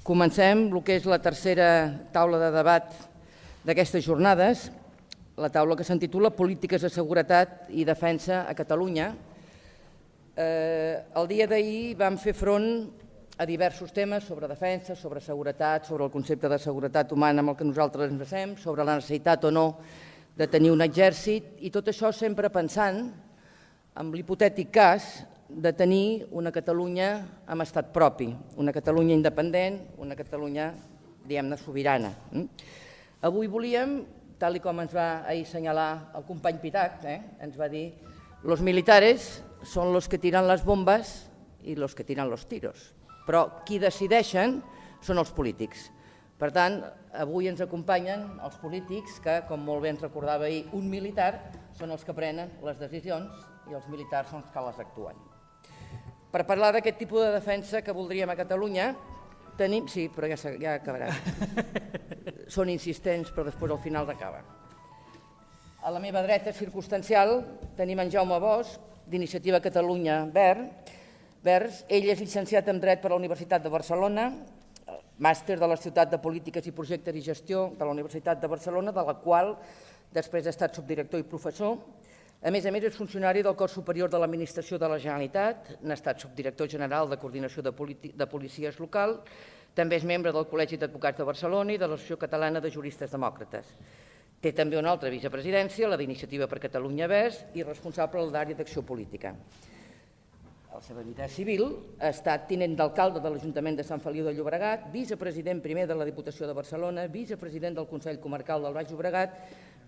Comencem el que és la tercera taula de debat d'aquestes jornades, la taula que s'intitula Polítiques de seguretat i defensa a Catalunya. El dia d'ahir vam fer front a diversos temes sobre defensa, sobre seguretat, sobre el concepte de seguretat humana amb el que nosaltres ens basem, sobre la necessitat o no de tenir un exèrcit, i tot això sempre pensant en l'hipotètic cas de tenir una Catalunya amb estat propi, una Catalunya independent, una Catalunya, diguem-ne, sobirana. Avui volíem, tal com ens va ahir assenyalar el company Pitac, ens va dir «Los militares son los que tiran las bombas y los que tiran los tiros», però qui decideixen són els polítics. Per tant, avui ens acompanyen els polítics que, com molt bé ens recordava ahir, un militar són els que prenen les decisions i els militars són els que les actuen. Per parlar d'aquest tipus de defensa que voldríem a Catalunya, tenim... Sí, però ja acabarà. Són insistents, però després al final acaba. A la meva dreta circumstancial tenim en Jaume Bosch, d'Iniciativa Catalunya Verds. Ell és llicenciat en Dret per la Universitat de Barcelona, màster de la Ciutat de Polítiques i Projectes i Gestió de la Universitat de Barcelona, de la qual després ha estat subdirector i professor. A més, és funcionari del Cos Superior de l'Administració de la Generalitat, n'ha estat subdirector general de Coordinació de Policies Local, també és membre del Col·legi d'Advocats de Barcelona i de l'Associació Catalana de Juristes Demòcrates. Té també una altra vicepresidència, la d'Iniciativa per Catalunya Verds, i responsable de l'àrea d'acció política. A la seva vida civil ha estat tinent d'alcalde de l'Ajuntament de Sant Feliu de Llobregat, vicepresident primer de la Diputació de Barcelona, vicepresident del Consell Comarcal del Baix Llobregat,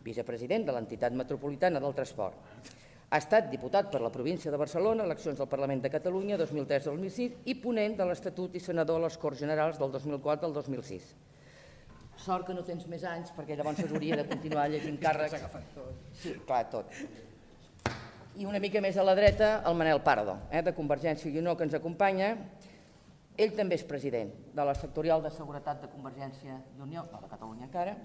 vicepresident de l'Entitat Metropolitana del Transport. Ha estat diputat per la província de Barcelona, eleccions del Parlament de Catalunya 2003-2006 i ponent de l'Estatut i senador a les Corts Generals del 2004 al 2006. Sort que no tens més anys, perquè llavors s'hauria de continuar llegint càrrecs. Sí, clar, tot. I una mica més a la dreta, el Manel Pardo, de Convergència i Unió, que ens acompanya. Ell també és president de la sectorial de seguretat de Convergència i Unió, no de Catalunya encara,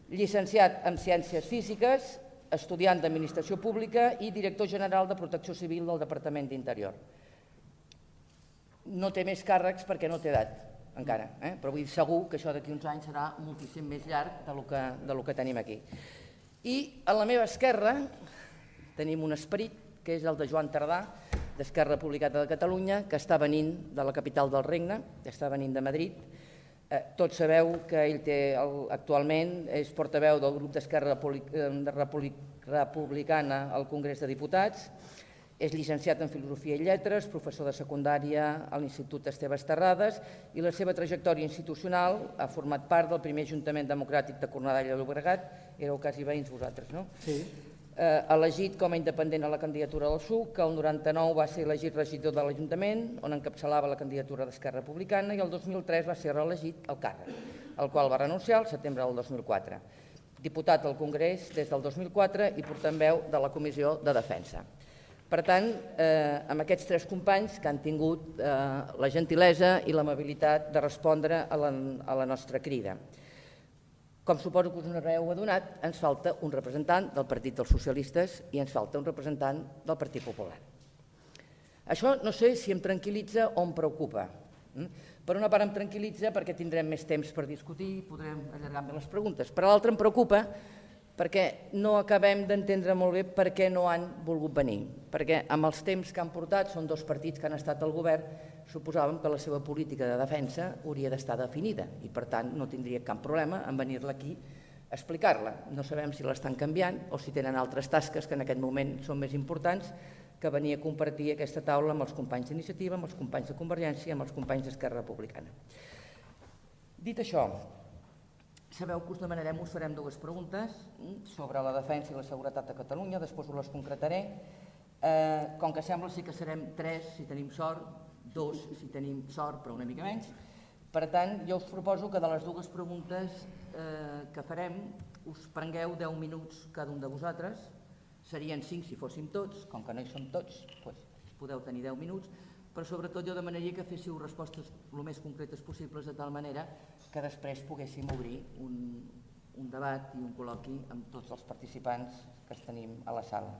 llicenciat en Ciències Físiques, estudiant d'Administració Pública i director general de Protecció Civil del Departament d'Interior. No té més càrrecs perquè no té edat, encara, però vull dir segur que això d'aquí uns anys serà moltíssim més llarg del que tenim aquí. I a la meva esquerra tenim un esperit, que és el de Joan Tardà, d'Esquerra Republicana de Catalunya, que està venint de la capital del regne, que està venint de Madrid. Tots sabeu que ell actualment és portaveu del grup d'Esquerra Republicana al Congrés de Diputats, és llicenciat en Filosofia i Lletres, professor de secundària a l'Institut Esteve Terrades i la seva trajectòria institucional ha format part del primer Ajuntament Democràtic de Cornellà de Llobregat, éreu quasi veïns vosaltres, no? Sí. Elegit com a independent a la candidatura del PSUC, que el 99 va ser elegit regidor de l'Ajuntament, on encapçalava la candidatura d'Esquerra Republicana, i el 2003 va ser reelegit al càrrec, al qual va renunciar al setembre del 2004. Diputat al Congrés des del 2004 i portaveu de la Comissió de Defensa. Per tant, amb aquests tres companys que han tingut la gentilesa i l'amabilitat de respondre a la nostra crida. Com suposo que us n'haureu adonat, ens falta un representant del Partit dels Socialistes i ens falta un representant del Partit Popular. Això no sé si em tranquil·litza o em preocupa. Per una part em tranquil·litza perquè tindrem més temps per discutir i podrem allargar més les preguntes. Per l'altra em preocupa perquè no acabem d'entendre molt bé per què no han volgut venir. Perquè amb els temps que han portat, són dos partits que han estat al govern, suposàvem que la seva política de defensa hauria d'estar definida i, per tant, no tindria cap problema en venir-la aquí a explicar-la. No sabem si l'estan canviant o si tenen altres tasques que en aquest moment són més importants que venir a compartir aquesta taula amb els companys d'Iniciativa, amb els companys de Convergència i amb els companys d'Esquerra Republicana. Dit això, sabeu que us demanarem, us farem dues preguntes sobre la defensa i la seguretat de Catalunya, després us les concretaré. Com que sembla sí que serem tres, si tenim sort, dos, si tenim sort, però una mica menys. Per tant, jo us proposo que de les dues preguntes que farem us prengueu 10 minuts cada un de vosaltres. Serien 5 si fóssim tots, com que no hi som tots, doncs podeu tenir 10 minuts, però sobretot jo demanaria que féssiu respostes el més concretes possibles de tal manera que després poguéssim obrir un debat i un col·loqui amb tots els participants que tenim a la sala.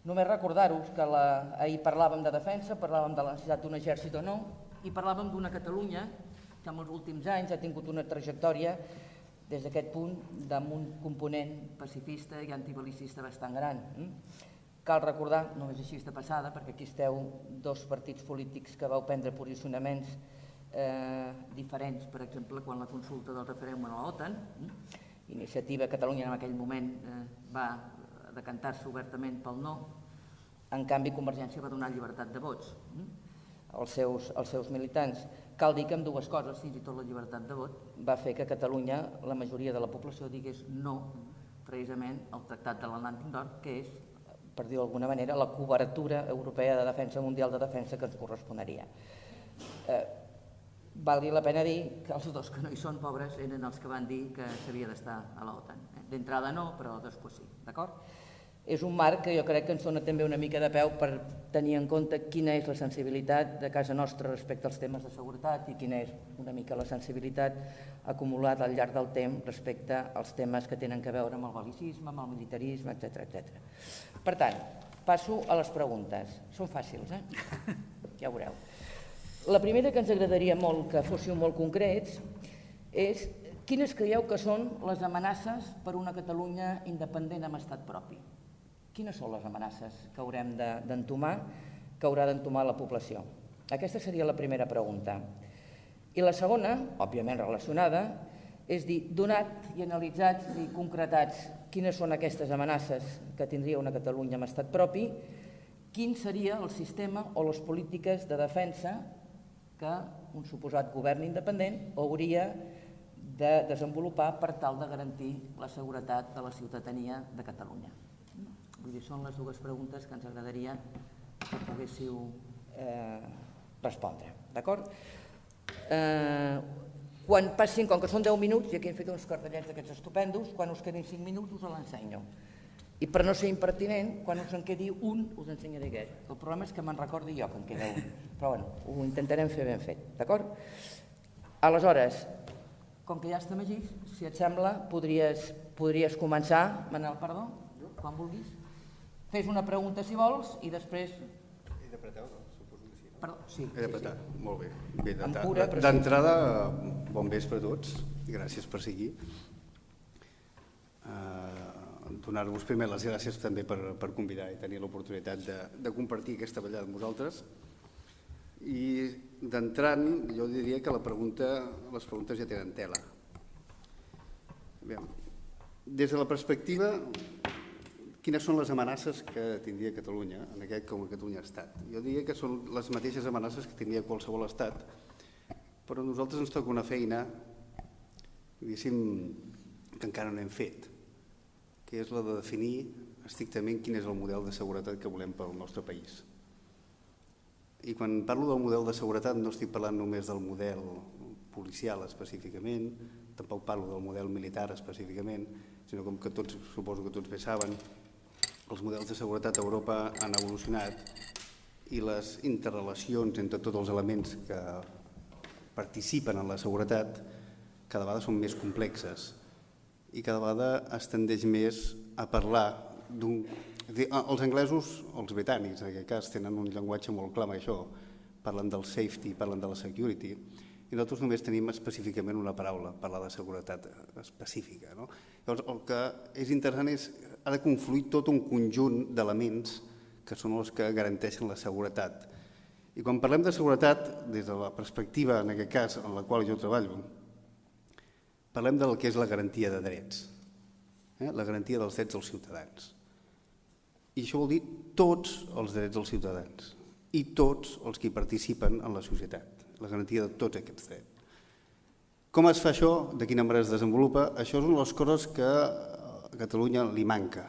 Només recordar-vos que ahir parlàvem de defensa, parlàvem de la necessitat d'un exèrcit o no, i parlàvem d'una Catalunya en els últims anys ha tingut una trajectòria des d'aquest punt amb un component pacifista i antibelicista bastant gran. Cal recordar, només així de passada, perquè aquí esteu dos partits polítics que vau prendre posicionaments diferents, per exemple, quan la consulta del referèndum a l'OTAN. Iniciativa Catalunya en aquell moment va decantar-se obertament pel no, en canvi Convergència va donar llibertat de vots als seus militants. Cal dir que amb dues coses, fins i tot la llibertat de vot, va fer que a Catalunya la majoria de la població digués no precisament al Tractat de l'Atlàntic Nord, que és, per dir-ho d'alguna manera, la cobertura europea de defensa mundial de defensa que ens corresponaria. Valgui la pena dir que els dos que no hi són pobres eren els que van dir que s'havia d'estar a l'OTAN. D'entrada no, però després sí, d'acord? És un marc que jo crec que ens dona també una mica de peu per tenir en compte quina és la sensibilitat de casa nostra respecte als temes de seguretat i quina és una mica la sensibilitat acumulada al llarg del temps respecte als temes que tenen a veure amb el bel·licisme, amb el militarisme, etc. Per tant, passo a les preguntes. Són fàcils, ja ho veureu. La primera que ens agradaria molt que fóssiu molt concrets és quines creieu que són les amenaces per una Catalunya independent amb estat propi? Quines són les amenaces que haurem d'entomar, que haurà d'entomar la població? Aquesta seria la primera pregunta. I la segona, òbviament relacionada, és dir, donat i analitzats i concretats quines són aquestes amenaces que tindria una Catalunya amb estat propi, quin seria el sistema o les polítiques de defensa que un suposat govern independent hauria de desenvolupar per tal de garantir la seguretat de la ciutadania de Catalunya. Vull dir, són les dues preguntes que ens agradaria que poguéssiu respondre, d'acord? Quan passin, com que són 10 minuts, i aquí hem fet uns cartellets d'aquests estupendos, quan us quedin 5 minuts us l'ensenyo. I per no ser impertinent, quan us en quedi un, us ensenyaré aquest. El problema és que me'n recordi jo que en queda un, però bueno, ho intentarem fer ben fet, d'acord? Aleshores, com que ja estem allí, si et sembla, podries començar, Manel, perdó, quan vulguis. Fes una pregunta si vols i després... He d'apretar, no? Suposo que sí. Perdó, sí. He d'apretar, molt bé. D'entrada, bon vespre a tots i gràcies per seguir. Donar-vos primer les gràcies també per convidar i tenir l'oportunitat de compartir aquesta vetllada amb vosaltres. I d'entrant, jo diria que les preguntes ja tenen tela. Des de la perspectiva... Quines són les amenaces que tindria Catalunya en aquest com a Catalunya Estat? Jo diria que són les mateixes amenaces que tindria qualsevol Estat, però a nosaltres ens toca una feina, diguéssim, que encara no hem fet, que és la de definir estrictament quin és el model de seguretat que volem pel nostre país. I quan parlo del model de seguretat no estic parlant només del model policial específicament, tampoc parlo del model militar específicament, sinó com que suposo que tots bé saben, els models de seguretat a Europa han evolucionat i les interrelacions entre tots els elements que participen en la seguretat cada vegada són més complexes i cada vegada es tendeix més a parlar d'un... Els anglesos, els britànics en aquest cas, tenen un llenguatge molt clar amb això, parlen del safety, parlen de la security, i nosaltres només tenim específicament una paraula, parlar de seguretat específica. Llavors, el que és interessant és que ha de confluir tot un conjunt d'elements que són els que garanteixen la seguretat. I quan parlem de seguretat, des de la perspectiva, en aquest cas, en la qual jo treballo, parlem del que és la garantia de drets, la garantia dels drets dels ciutadans. I això vol dir tots els drets dels ciutadans i tots els que hi participen en la societat. La garantia de tots aquests drets. Com es fa això? De quina manera es desenvolupa? Això són les coses que a Catalunya li manca.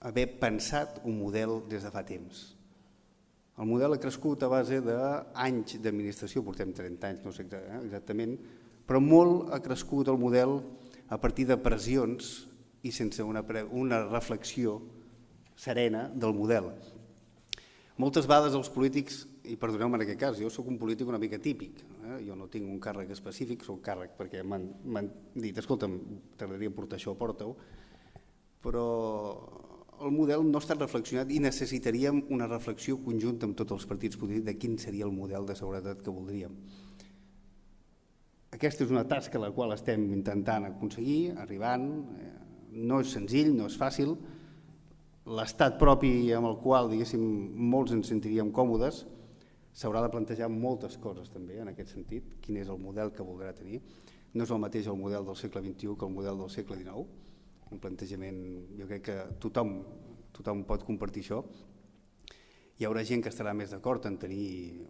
Haver pensat un model des de fa temps. El model ha crescut a base d'anys d'administració, portem 30 anys, no sé exactament, però molt ha crescut el model a partir de pressions i sense una reflexió serena del model. Moltes vegades els polítics, i perdoneu-me en aquest cas, jo soc un polític una mica típic, jo no tinc un càrrec específic, soc càrrec perquè m'han dit, escolta'm, t'agradaria portar això, porta-ho, però el model no ha estat reflexionat i necessitaríem una reflexió conjunta amb tots els partits polítics de quin seria el model de seguretat que voldríem. Aquesta és una tasca a la qual estem intentant aconseguir, arribant. No és senzill, no és fàcil. L'estat propi amb el qual, diguéssim, molts ens sentiríem còmodes, s'haurà de plantejar moltes coses també en aquest sentit, quin és el model que voldrà tenir. No és el mateix el model del segle XXI que el model del segle XIX. Un plantejament, jo crec que tothom pot compartir això. Hi haurà gent que estarà més d'acord en tenir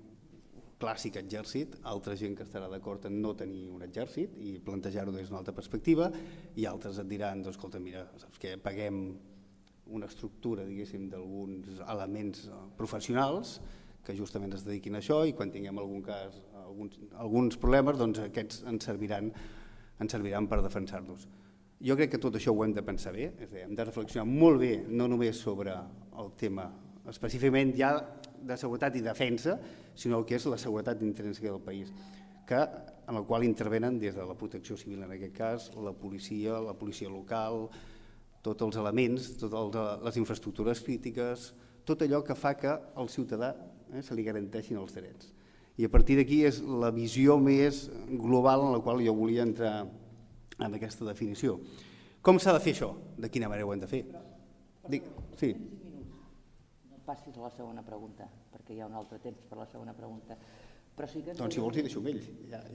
clàssic exèrcit, altra gent que estarà d'acord en no tenir un exèrcit i plantejar-ho des d'una altra perspectiva, i altres et diran, doncs, escolta, mira, saps què, paguem una estructura, diguéssim, d'alguns elements professionals que justament es dediquin a això, i quan tinguem algun cas, alguns problemes, doncs aquests ens serviran per defensar-nos. Jo crec que tot això ho hem de pensar bé, és a dir, hem de reflexionar molt bé, no només sobre el tema específicament ja de seguretat i defensa, sinó el que és la seguretat intrínseca del país, en el qual intervenen des de la protecció civil, en aquest cas, la policia local, tots els elements, totes les infraestructures crítiques, tot allò que fa que al ciutadà se li garanteixin els drets. I a partir d'aquí és la visió més global en la qual jo volia entrar en aquesta definició. Com s'ha de fer això? De quina manera ho hem de fer? Sí. No passis a la segona pregunta, perquè hi ha un altre temps per la segona pregunta. Doncs si vols hi deixo amb ell.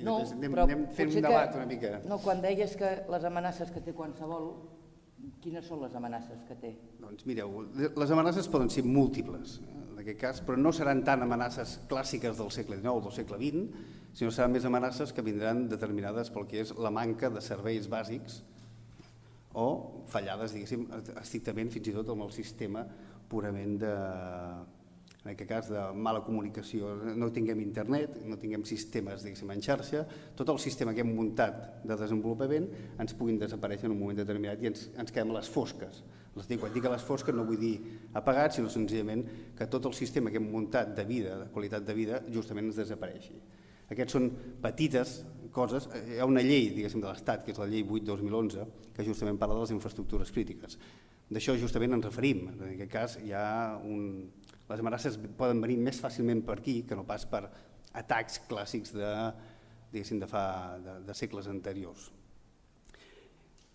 No, però anem fent un debat una mica. No, quan deies que les amenaces que té qualsevol, quines són les amenaces que té? Doncs mireu, les amenaces poden ser múltiples, en aquest cas, però no seran tant amenaces clàssiques del segle XIX o del segle XX, sinó seran més amenaces que vindran determinades pel que és la manca de serveis bàsics o fallades, diguéssim, estrictament fins i tot amb el sistema purament en aquest cas de mala comunicació. No tinguem internet, no tinguem sistemes, diguéssim, en xarxa, tot el sistema que hem muntat de desenvolupament ens puguin desaparèixer en un moment determinat i ens quedem a les fosques. Quan dic a les fosques no vull dir apagat, sinó senzillament que tot el sistema que hem muntat de vida, de qualitat de vida, justament ens desapareixi. Aquests són petites coses. Hi ha una llei, diguéssim, de l'Estat, que és la llei 8/2011, que justament parla de les infraestructures crítiques. D'això justament ens referim. En aquest cas, les amenaces poden venir més fàcilment per aquí que no pas per atacs clàssics de segles anteriors.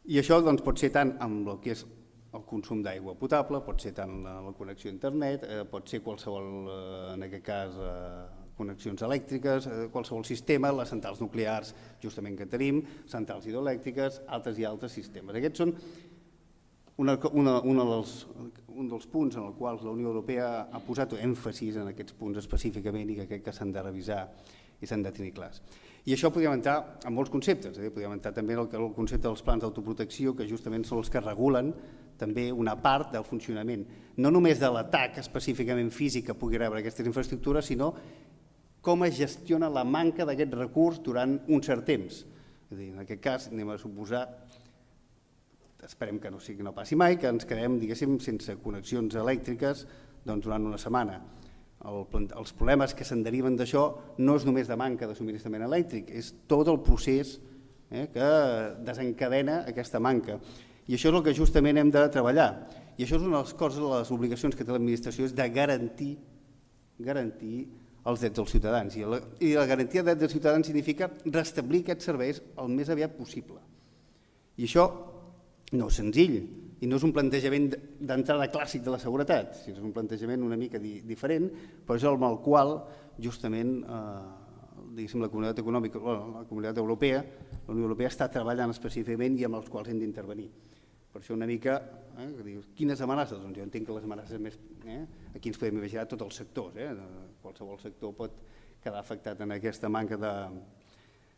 I això pot ser tant amb el que és el consum d'aigua potable, pot ser tant la connexió a internet, pot ser qualsevol, en aquest cas, connexions elèctriques, qualsevol sistema, les centrals nuclears justament que tenim, centrals hidroelèctriques, altres i altres sistemes. Aquests són un dels punts en els quals la Unió Europea ha posat èmfasis en aquests punts específicament i que crec que s'han de revisar i s'han de tenir clars. I això podríem entrar en molts conceptes, podríem entrar també en el concepte dels plans d'autoprotecció, que justament són els que regulen també una part del funcionament, no només de l'atac específicament físic que pugui rebre aquestes infraestructures, sinó com es gestiona la manca d'aquest recurs durant un cert temps. És a dir, en aquest cas anem a suposar, esperem que no passi mai, que ens quedem, diguéssim, sense connexions elèctriques durant una setmana. Els problemes que se'n deriven d'això no és només de manca de subministrament elèctric, és tot el procés que desencadena aquesta manca. I això és el que justament hem de treballar. I això és una de les coses, les obligacions que té l'administració, és de garantir els drets dels ciutadans. I la garantia de drets dels ciutadans significa restablir aquests serveis el més aviat possible. I això no és senzill i no és un plantejament d'entrada clàssic de la seguretat, és un plantejament una mica diferent, però és amb el qual justament la comunitat econòmica, la comunitat europea, la Unió Europea està treballant específicament i amb els quals hem d'intervenir. Per això una mica, quines amenaces? Doncs jo entenc que les amenaces més, aquí ens podem imaginar tots els sectors, qualsevol sector pot quedar afectat en aquesta manca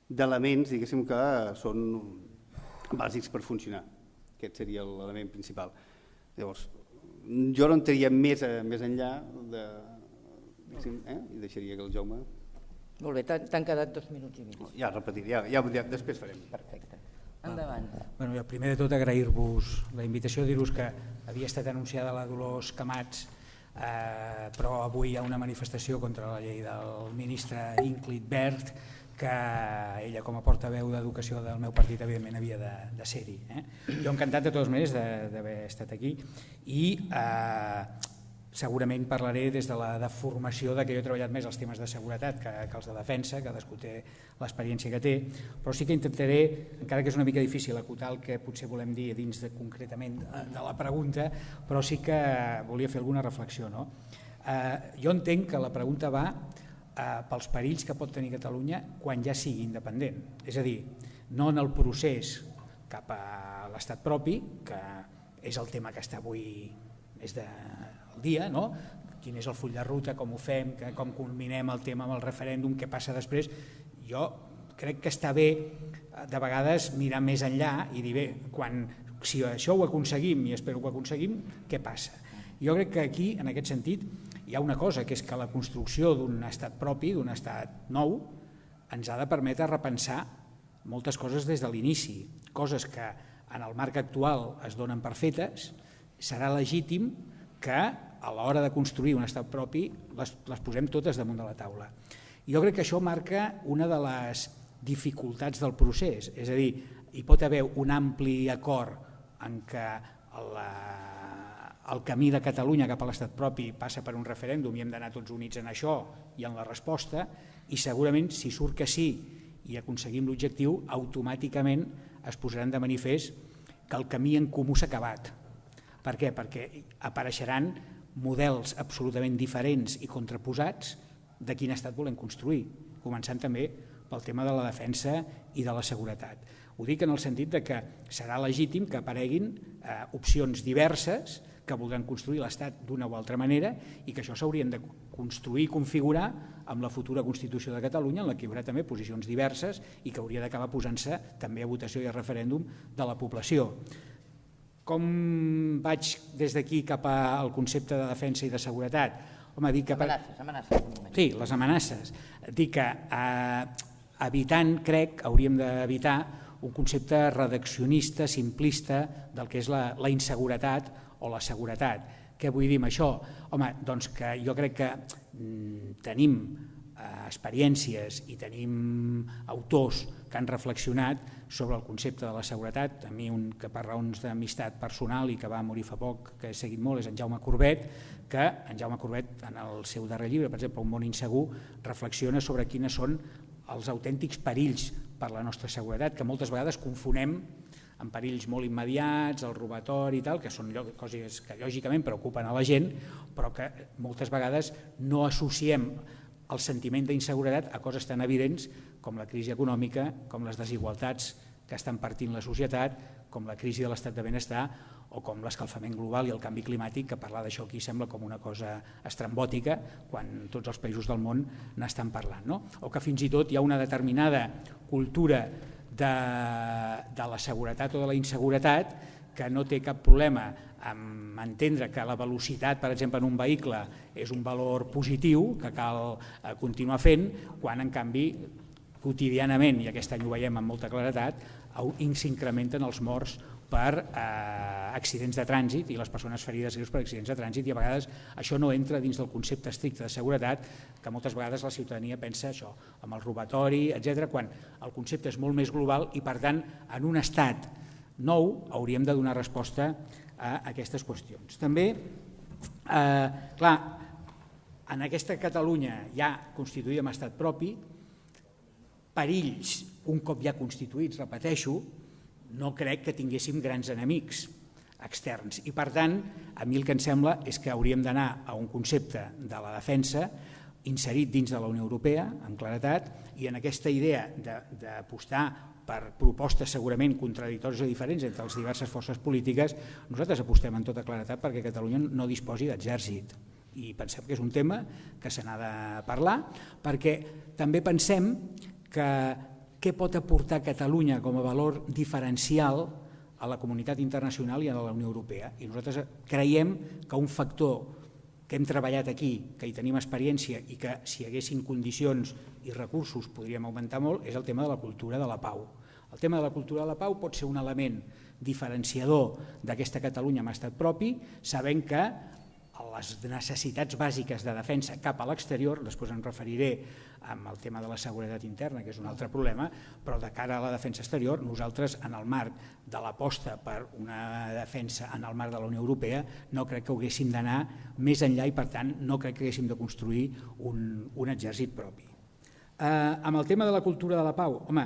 d'elements, diguéssim, que són bàsics per funcionar. Aquest seria l'element principal. Llavors, jo no entraria més enllà i deixaria que el Jaume... Molt bé, t'han quedat 2 minuts i mig. Ja repetiré, ja després farem. Perfecte. Endavant. Primer de tot agrair-vos la invitació, dir-vos que havia estat anunciada la Dolors Camats, però avui hi ha una manifestació contra la llei del ministre Ingrid Bert, que ella com a portaveu d'Educació del meu partit evidentment havia de ser-hi. Jo encantat de totes maneres d'haver estat aquí i segurament parlaré des de la deformació que jo he treballat més els temes de seguretat que els de defensa, cadascú té l'experiència que té, però sí que intentaré, encara que és una mica difícil acotar el que potser volem dir dins concretament de la pregunta, però sí que volia fer alguna reflexió. Jo entenc que la pregunta va pels perills que pot tenir Catalunya quan ja sigui independent, és a dir, no en el procés cap a l'estat propi, que és el tema que està avui més del dia, quin és el full de ruta, com ho fem, com culminem el tema amb el referèndum, què passa després. Jo crec que està bé de vegades mirar més enllà i dir, bé, si això ho aconseguim, i espero que ho aconseguim, què passa? Jo crec que aquí, en aquest sentit, hi ha una cosa, que és que la construcció d'un estat propi, d'un estat nou, ens ha de permetre repensar moltes coses des de l'inici, coses que en el marc actual es donen per fetes. Serà legítim que a l'hora de construir un estat propi les posem totes damunt de la taula. Jo crec que això marca una de les dificultats del procés, és a dir, hi pot haver un ampli acord en què el camí de Catalunya cap a l'estat propi passa per un referèndum i hem d'anar tots units en això i en la resposta, i segurament si surt que sí i aconseguim l'objectiu, automàticament es posaran de manifest que el camí en comú s'ha acabat. Per què? Perquè apareixeran models absolutament diferents i contraposats de quin estat volem construir, començant també pel tema de la defensa i de la seguretat. Ho dic en el sentit que serà legítim que apareguin opcions diverses que voldran construir l'Estat d'una o altra manera i que això s'haurien de construir i configurar amb la futura Constitució de Catalunya, en la que hi haurà també posicions diverses i que hauria d'acabar posant-se també a votació i a referèndum de la població. Com vaig des d'aquí cap al concepte de defensa i de seguretat? Amenaces. Sí, les amenaces. Dic que evitant, crec, hauríem d'evitar un concepte redaccionista, simplista, del que és la inseguretat o la seguretat. Què vull dir amb això? Home, doncs que jo crec que tenim experiències i tenim autors que han reflexionat sobre el concepte de la seguretat. A mi un que per raons d'amistat personal i que va morir fa poc, que he seguit molt, és en Jaume Corbet, que en Jaume Corbet en el seu darrer llibre, per exemple, Un món insegur, reflexiona sobre quines són els autèntics perills per la nostra seguretat, que moltes vegades confonem amb perills molt immediats, el robatori i tal, que són coses que lògicament preocupen a la gent, però que moltes vegades no associem el sentiment d'inseguretat a coses tan evidents com la crisi econòmica, com les desigualtats que estan partint la societat, com la crisi de l'estat de benestar o com l'escalfament global i el canvi climàtic, que parlar d'això aquí sembla com una cosa estrambòtica quan tots els països del món n'estan parlant. O que fins i tot hi ha una determinada cultura de la seguretat o de la inseguretat que no té cap problema en entendre que la velocitat, per exemple, en un vehicle és un valor positiu que cal continuar fent, quan en canvi quotidianament, i aquest any ho veiem amb molta claretat, s'incrementen els morts per accidents de trànsit i les persones ferides greus per accidents de trànsit, i a vegades això no entra dins del concepte estricte de seguretat, que moltes vegades la ciutadania pensa això, amb el robatori, etc., quan el concepte és molt més global i, per tant, en un estat nou hauríem de donar resposta a aquestes qüestions. També, clar, en aquesta Catalunya ja constituïda amb estat propi, perills, un cop ja constituïts, repeteixo, no crec que tinguéssim grans enemics externs. I, per tant, a mi el que em sembla és que hauríem d'anar a un concepte de la defensa inserit dins de la Unió Europea, amb claretat, i en aquesta idea d'apostar per propostes segurament contradictòries o diferents entre les diverses forces polítiques, nosaltres apostem en tota claretat perquè Catalunya no disposi d'exèrcit. I pensem que és un tema que se n'ha de parlar, perquè també pensem que què pot aportar Catalunya com a valor diferencial a la comunitat internacional i a la Unió Europea. I nosaltres creiem que un factor que hem treballat aquí, que hi tenim experiència i que si hi haguessin condicions i recursos podríem augmentar molt, és el tema de la cultura de la pau. El tema de la cultura de la pau pot ser un element diferenciador d'aquesta Catalunya amb estat propi, sabent que les necessitats bàsiques de defensa cap a l'exterior, després em referiré amb el tema de la seguretat interna, que és un altre problema, però de cara a la defensa exterior, nosaltres en el marc de l'aposta per una defensa en el marc de la Unió Europea no crec que haguéssim d'anar més enllà i per tant no crec que haguéssim de construir un exèrcit propi. Amb el tema de la cultura de la pau, home,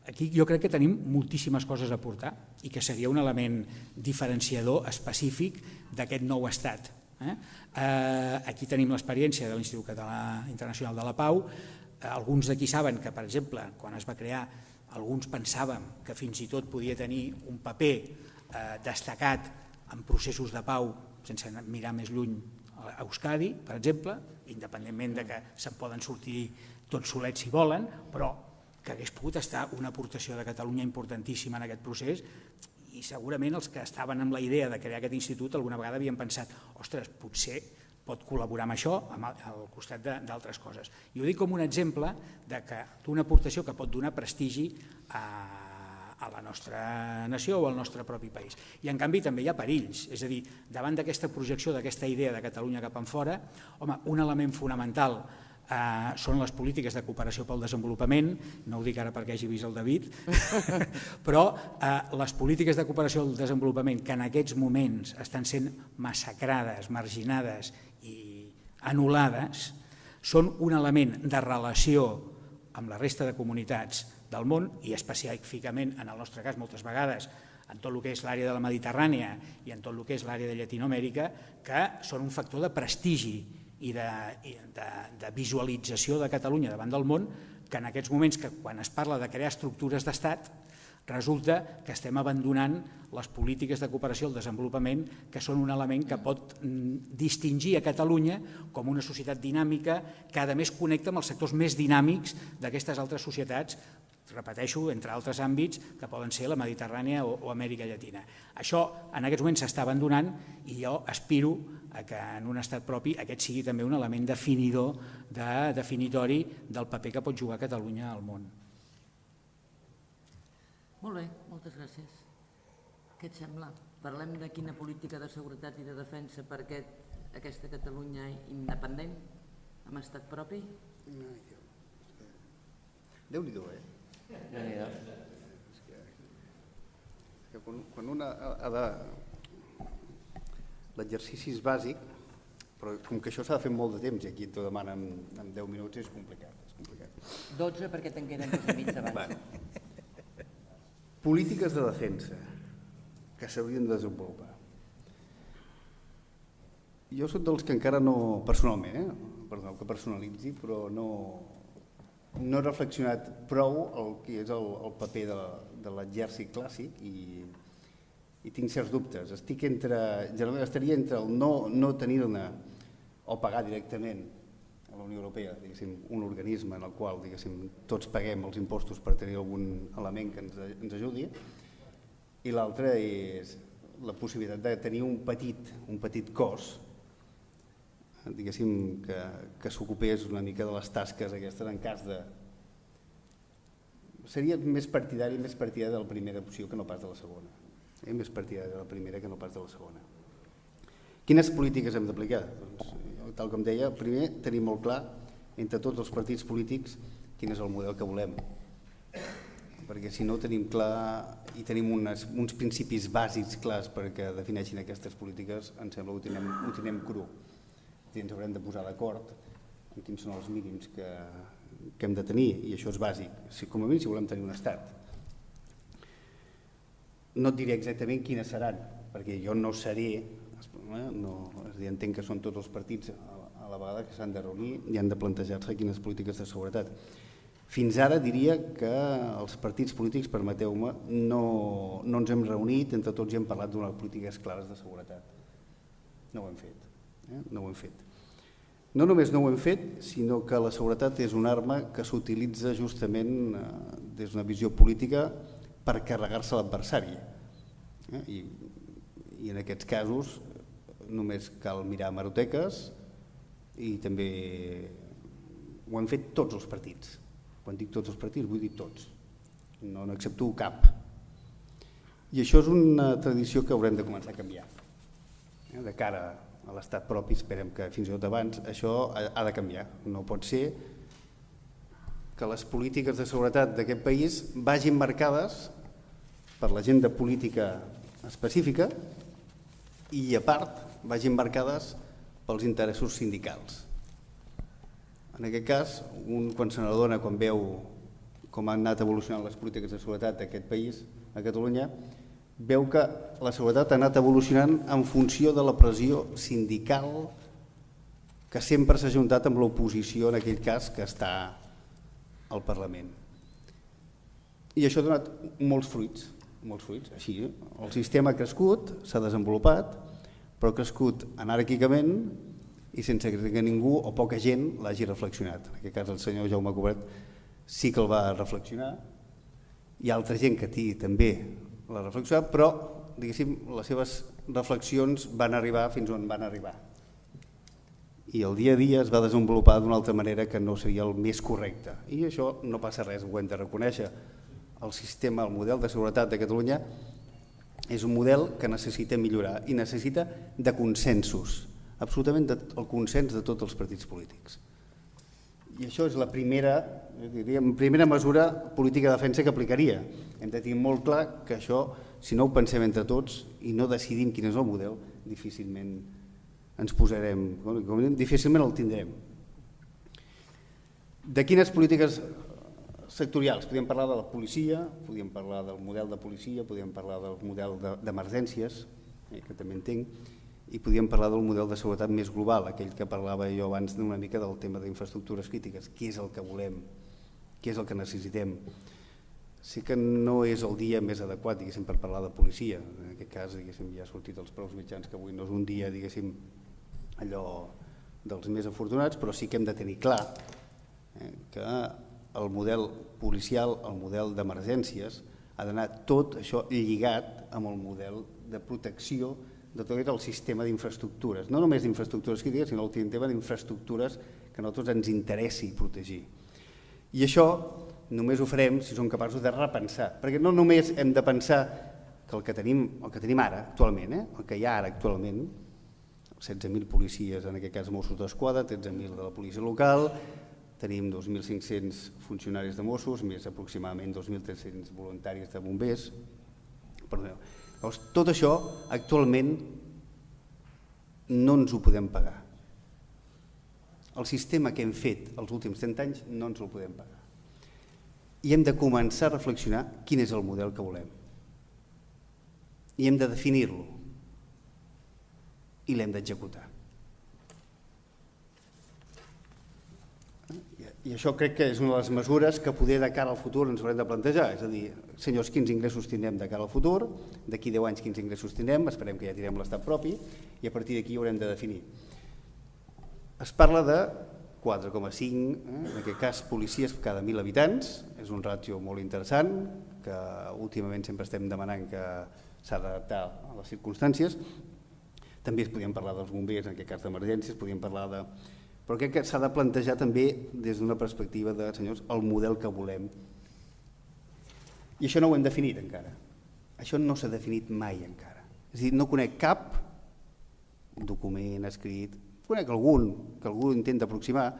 aquí jo crec que tenim moltíssimes coses a aportar i que seria un element diferenciador específic d'aquest nou estat. Aquí tenim l'experiència de l'Institut Català Internacional de la Pau. Alguns d'aquí saben que, per exemple, quan es va crear, alguns pensàvem que fins i tot podia tenir un paper destacat en processos de pau, sense mirar més lluny, a Euskadi, per exemple, independentment de que se'n poden sortir tots solets si volen, però que hagués pogut estar una aportació de Catalunya importantíssima en aquest procés i segurament els que estaven amb la idea de crear aquest institut alguna vegada havien pensat ostres, potser pot col·laborar amb això al costat d'altres coses. I ho dic com un exemple d'una aportació que pot donar prestigi a la nostra nació o al nostre propi país. I en canvi també hi ha perills, és a dir, davant d'aquesta projecció, d'aquesta idea de Catalunya cap enfora, home, un element fonamental són les polítiques de cooperació pel desenvolupament, no ho dic ara perquè hagi vist el David, però les polítiques de cooperació al desenvolupament que en aquests moments estan sent massacrades, marginades i anul·lades, són un element de relació amb la resta de comunitats del món i específicament, en el nostre cas, moltes vegades, en tot el que és l'àrea de la Mediterrània i en tot el que és l'àrea de Llatinoamèrica, que són un factor de prestigi i de visualització de Catalunya davant del món, que en aquests moments, que quan es parla de crear estructures d'estat, resulta que estem abandonant les polítiques de cooperació al desenvolupament, que són un element que pot distingir a Catalunya com una societat dinàmica que a més connecta amb els sectors més dinàmics d'aquestes altres societats, repeteixo, entre altres àmbits que poden ser la Mediterrània o Amèrica Llatina. Això en aquests moments s'està abandonant i jo aspiro que en un estat propi aquest sigui també un element definitori del paper que pot jugar Catalunya al món. Molt bé, moltes gràcies. Què et sembla? Parlem de quina política de seguretat i de defensa per aquesta Catalunya independent, amb estat propi? Déu-n'hi-do, Quan un ha de... L'exercici és bàsic, però com que això s'ha de fer molt de temps i aquí t'ho demanen en 10 minuts és complicat. 12 perquè te'n queden 2 i mig d'abans. Polítiques de defensa que s'haurien de desenvolupar. Jo soc dels que encara no, personalment, perdó que personalitzi, però no he reflexionat prou el que és el paper de l'exèrcit clàssic i tinc certs dubtes. Generalment estaria entre el no tenir-ne o pagar directament a la Unió Europea, un organisme en el qual tots paguem els impostos per tenir algun element que ens ajudi, i l'altre és la possibilitat de tenir un petit cos que s'ocupés una mica de les tasques aquestes en cas de... Seria més partidari de la primera opció que no pas de la segona. Més partidari de la primera que no pas de la segona. Quines polítiques hem d'aplicar? Tal com deia, primer tenir molt clar entre tots els partits polítics quin és el model que volem. Perquè si no tenim clar i tenim uns principis bàsics clars perquè defineixin aquestes polítiques, em sembla que ho tenim cru. Ens haurem de posar d'acord en quins són els mínims que hem de tenir, i això és bàsic, com a mínim si volem tenir un estat. No et diré exactament quines seran, perquè jo no seré, entenc que són tots els partits a la vegada que s'han de reunir i han de plantejar-se quines polítiques de seguretat. Fins ara diria que els partits polítics, permeteu-me, no ens hem reunit, entre tots i hem parlat d'unes polítiques clares de seguretat. No ho hem fet. No només no ho hem fet, sinó que la seguretat és una arma que s'utilitza justament des d'una visió política per carregar-se l'adversari. I en aquests casos només cal mirar hemeroteques i també ho han fet tots els partits. Quan dic tots els partits vull dir tots, no n'exceptuo cap. I això és una tradició que haurem de començar a canviar. de cara a l'estat propi, esperem que fins i tot abans, això ha de canviar. No pot ser que les polítiques de seguretat d'aquest país vagin marcades per l'agenda política específica i, a part, vagin marcades pels interessos sindicals. En aquest cas, quan se n'adona, quan veu com han anat evolucionant les polítiques de seguretat d'aquest país, a Catalunya, veu que la seguretat ha anat evolucionant en funció de la pressió sindical que sempre s'ha juntat amb l'oposició, en aquell cas, que està al Parlament. I això ha donat molts fruits. Així, el sistema ha crescut, s'ha desenvolupat, però ha crescut anàrquicament i sense que ningú o poca gent l'hagi reflexionat. En aquest cas el senyor Jaume Cobret sí que el va reflexionar, hi ha altra gent que també l'ha reflexionat, però diguéssim, les seves reflexions van arribar fins on van arribar. I el dia a dia es va desenvolupar d'una altra manera que no seria el més correcte. I això no passa res, ho hem de reconèixer. El sistema, el model de seguretat de Catalunya és un model que necessita millorar i necessita de consensos, absolutament el consens de tots els partits polítics. I això és la primera mesura política de defensa que aplicaria. Hem de tenir molt clar que això, si no ho pensem entre tots i no decidim quin és el model, difícilment ens posarem, difícilment el tindrem. De quines polítiques sectorials? Podríem parlar de la policia, podríem parlar del model de policia, podríem parlar del model d'emergències, que també en tinc, i podríem parlar del model de seguretat més global, aquell que parlava jo abans una mica del tema d'infraestructures crítiques. Què és el que volem? Què és el que necessitem? Sí que no és el dia més adequat, diguéssim, per parlar de policia. En aquest cas, diguéssim, ja ha sortit els prous mitjans que avui no és un dia, diguéssim, allò dels més afortunats, però sí que hem de tenir clar que el model policial, el model d'emergències, ha d'anar tot això lligat amb el model de protecció de tot el sistema d'infraestructures, no només d'infraestructures crítiques, sinó el tema d'infraestructures que a nosaltres ens interessi protegir. I això només ho farem si som capaços de repensar, perquè no només hem de pensar que el que tenim ara, actualment, el que hi ha ara actualment, 16.000 policies, en aquest cas Mossos d'Esquadra, 13.000 de la policia local, tenim 2.500 funcionaris de Mossos, més aproximadament 2.300 voluntaris de bombers. Llavors, tot això actualment no ens ho podem pagar. El sistema que hem fet els últims 30 anys no ens el podem pagar. I hem de començar a reflexionar quin és el model que volem. I hem de definir-lo. I l'hem d'executar. I això crec que és una de les mesures que poder de cara al futur ens haurem de plantejar. És a dir, senyors, quins ingressos tindrem de cara al futur, d'aquí 10 anys quins ingressos tindrem, esperem que ja tindrem l'estat propi i a partir d'aquí haurem de definir. Es parla de 4,5, en aquest cas, policies per cada 1.000 habitants, és un ràtio molt interessant, que últimament sempre estem demanant que s'ha d'adaptar a les circumstàncies. També es podien parlar dels bombers, en aquest cas d'emergències, podien parlar de... Però crec que s'ha de plantejar també des d'una perspectiva de, senyors, el model que volem. I això no ho hem definit encara. Això no s'ha definit mai encara. És a dir, no conec cap document escrit, conec algun que algú intenta aproximar,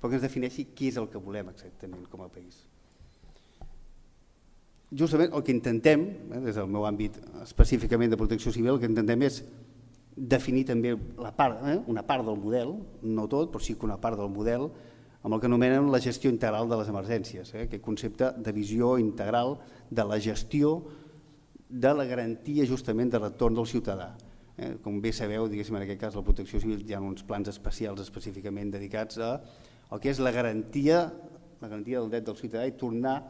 però que ens defineixi què és el que volem exactament com a país. Justament el que intentem, des del meu àmbit específicament de protecció civil, el que intentem és definir també una part del model, no tot, però sí que una part del model, amb el que anomenen la gestió integral de les emergències, aquest concepte de visió integral de la gestió de la garantia justament de retorn del ciutadà. Com bé sabeu, diguéssim, en aquest cas la protecció civil hi ha uns plans especials específicament dedicats a el que és la garantia del dret del ciutadà i tornar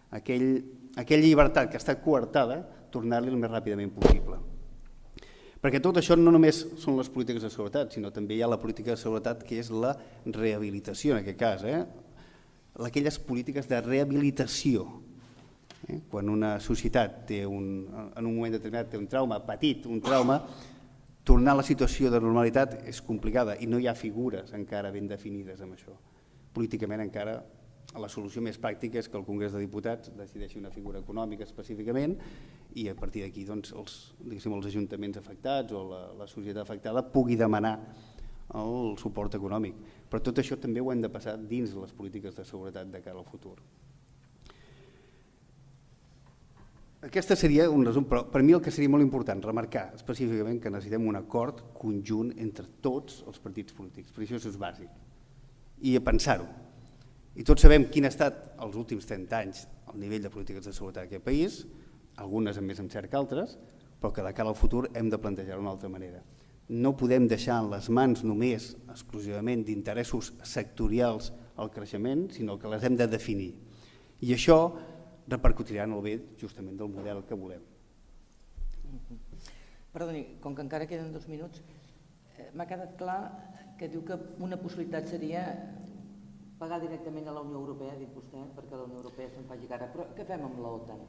aquella llibertat que ha estat coartada, tornar-li el més ràpidament possible. Perquè tot això no només són les polítiques de seguretat, sinó també hi ha la política de seguretat que és la rehabilitació, en aquest cas, aquelles polítiques de rehabilitació. Quan una societat té en un moment determinat té un trauma, patit un trauma, tornar a la situació de normalitat és complicada i no hi ha figures encara ben definides amb això. Políticament encara la solució més pràctica és que el Congrés de Diputats decideixi una figura econòmica específicament i a partir d'aquí els ajuntaments afectats o la societat afectada pugui demanar el suport econòmic. Però tot això també ho hem de passar dins les polítiques de seguretat de cara al futur. Aquesta seria un resum, però per mi el que seria molt important remarcar específicament que necessitem un acord conjunt entre tots els partits polítics, per això és bàsic, i a pensar-ho. I tots sabem quin ha estat els últims 30 anys el nivell de polítiques de seguretat d'aquest país, algunes amb més encert que altres, però que de cara al futur hem de plantejar-ho d'una altra manera. No podem deixar en les mans només exclusivament d'interessos sectorials el creixement, sinó que les hem de definir. I això repercutirà en el bé justament del model que volem. Perdoni, com que encara queden 2 minuts, m'ha quedat clar que diu que una possibilitat seria pagar directament a la Unió Europea, ha dit vostè, perquè la Unió Europea se'n faci cara. Però què fem amb l'OTAN?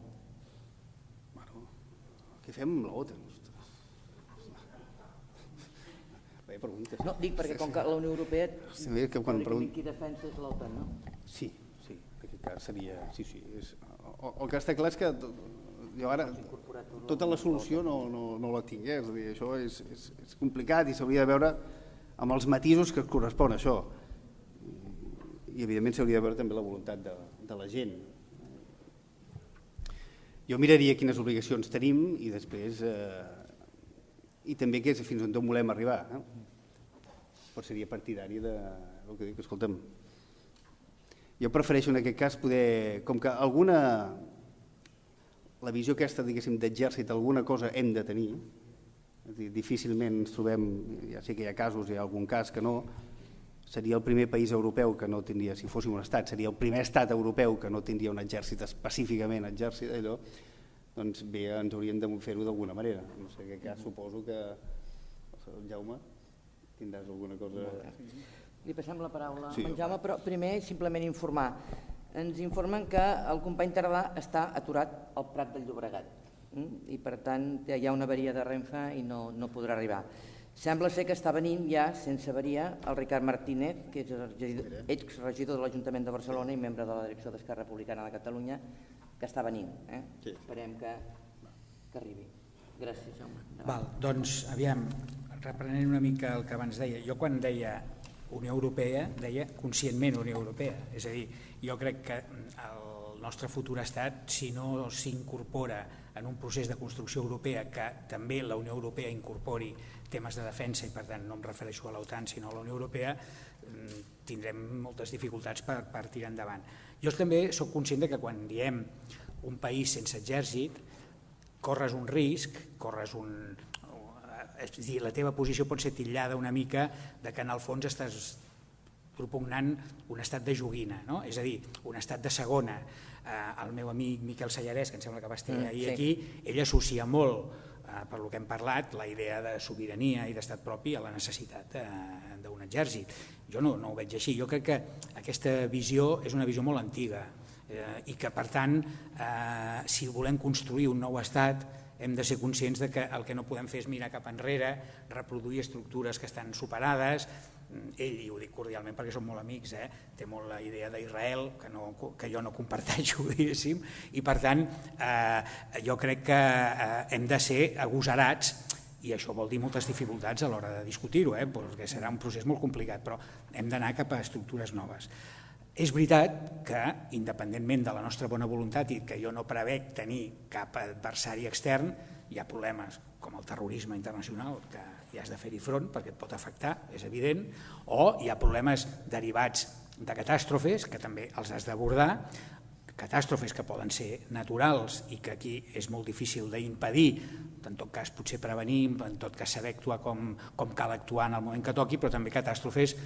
Bueno, què fem amb l'OTAN? Bé, preguntes. No, dic perquè com que la Unió Europea qui defensa és l'OTAN, no? Sí, en aquest cas seria... Sí, el que està clar és que jo ara tota la solució no la tinc, és a dir, això és complicat i s'hauria de veure amb els matisos que correspon a això. I evidentment s'hauria de veure també la voluntat de la gent. Jo miraria quines obligacions tenim i després i també fins on volem arribar. Però seria partidari del que dic, escolta'm, jo prefereixo en aquest cas poder, com que la visió aquesta, diguéssim, d'exèrcit, alguna cosa hem de tenir, difícilment ens trobem, ja sé que hi ha casos, hi ha algun cas que no, seria el primer país europeu que no tindria, si fóssim un estat, seria el primer estat europeu que no tindria un exèrcit específicament, exèrcit, allò, doncs bé, ens hauríem de fer-ho d'alguna manera. No sé, en aquest cas suposo que, Jaume, tindràs alguna cosa... Li passem la paraula a en Jaume, però primer simplement informar. Ens informen que el company Tardà està aturat al Prat del Llobregat i per tant hi ha una avaria de Renfe i no podrà arribar. Sembla ser que està venint ja, sense avaria, el Ricard Martínez, que és exregidor de l'Ajuntament de Barcelona i membre de la direcció d'Esquerra Republicana de Catalunya, que està venint. Esperem que arribi. Gràcies, Jaume. Doncs, aviam, reprenent una mica el que abans deia, jo quan deia Unió Europea, deia conscientment Unió Europea, és a dir, jo crec que el nostre futur estat, si no s'incorpora en un procés de construcció europea, que també la Unió Europea incorpori temes de defensa i per tant no em refereixo a l'OTAN sinó a la Unió Europea, tindrem moltes dificultats per tirar endavant. Jo també soc conscient que quan diem un país sense exèrcit corres un risc, és a dir, la teva posició pot ser titllada una mica de que en el fons estàs propugnant un estat de joguina, és a dir, un estat de segona. El meu amic Miquel Sallarès, que em sembla que va estar ahir aquí, ell associa molt, per lo que hem parlat, la idea de sobirania i d'estat propi a la necessitat d'un exèrcit. Jo no ho veig així, jo crec que aquesta visió és una visió molt antiga i que per tant, si volem construir un nou estat, hem de ser conscients que el que no podem fer és mirar cap enrere, reproduir estructures que estan superades. Ell, i ho dic cordialment perquè som molt amics, té molt la idea d'Israel, que jo no comparteixo, diguéssim, i per tant jo crec que hem de ser agosarats, i això vol dir moltes dificultats a l'hora de discutir-ho, perquè serà un procés molt complicat, però hem d'anar cap a estructures noves. És veritat que, independentment de la nostra bona voluntat i que jo no prevec tenir cap adversari extern, hi ha problemes com el terrorisme internacional, que ja has de fer-hi front perquè et pot afectar, és evident, o hi ha problemes derivats de catàstrofes que també els has d'abordar, catàstrofes que poden ser naturals i que aquí és molt difícil d'impedir, en tot cas potser prevenir, en tot cas saber actuar com cal actuar en el moment que toqui, però també catàstrofes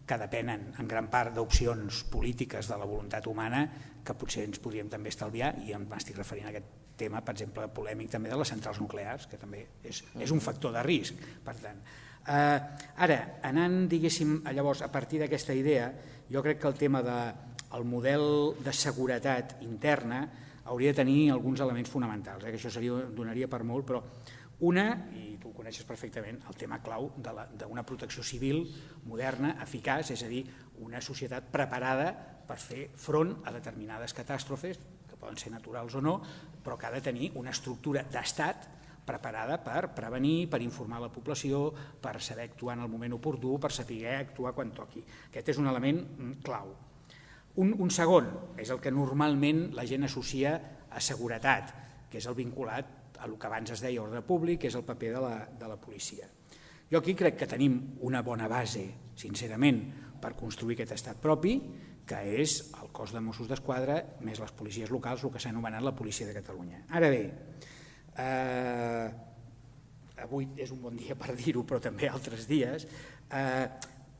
que depenen en gran part d'opcions polítiques de la voluntat humana que potser ens podríem també estalviar, i m'estic referint a aquest tema, per exemple, polèmic també de les centrals nuclears, que també és un factor de risc. Per tant, ara, anant, diguéssim, llavors, a partir d'aquesta idea, jo crec que el tema del model de seguretat interna hauria de tenir alguns elements fonamentals, que això donaria per molt, però Una, i tu ho coneixes perfectament, el tema clau d'una protecció civil moderna, eficaç, és a dir, una societat preparada per fer front a determinades catàstrofes, que poden ser naturals o no, però que ha de tenir una estructura d'estat preparada per prevenir, per informar la població, per saber actuar en el moment oportú, per saber actuar quan toqui. Aquest és un element clau. Un segon és el que normalment la gent associa a seguretat, que és el vinculat a el que abans es deia ordre públic, que és el paper de la policia. Jo aquí crec que tenim una bona base, sincerament, per construir aquest estat propi, que és el cos de Mossos d'Esquadra més les policies locals, el que s'ha anomenat la Policia de Catalunya. Ara bé, avui és un bon dia per dir-ho, però també altres dies,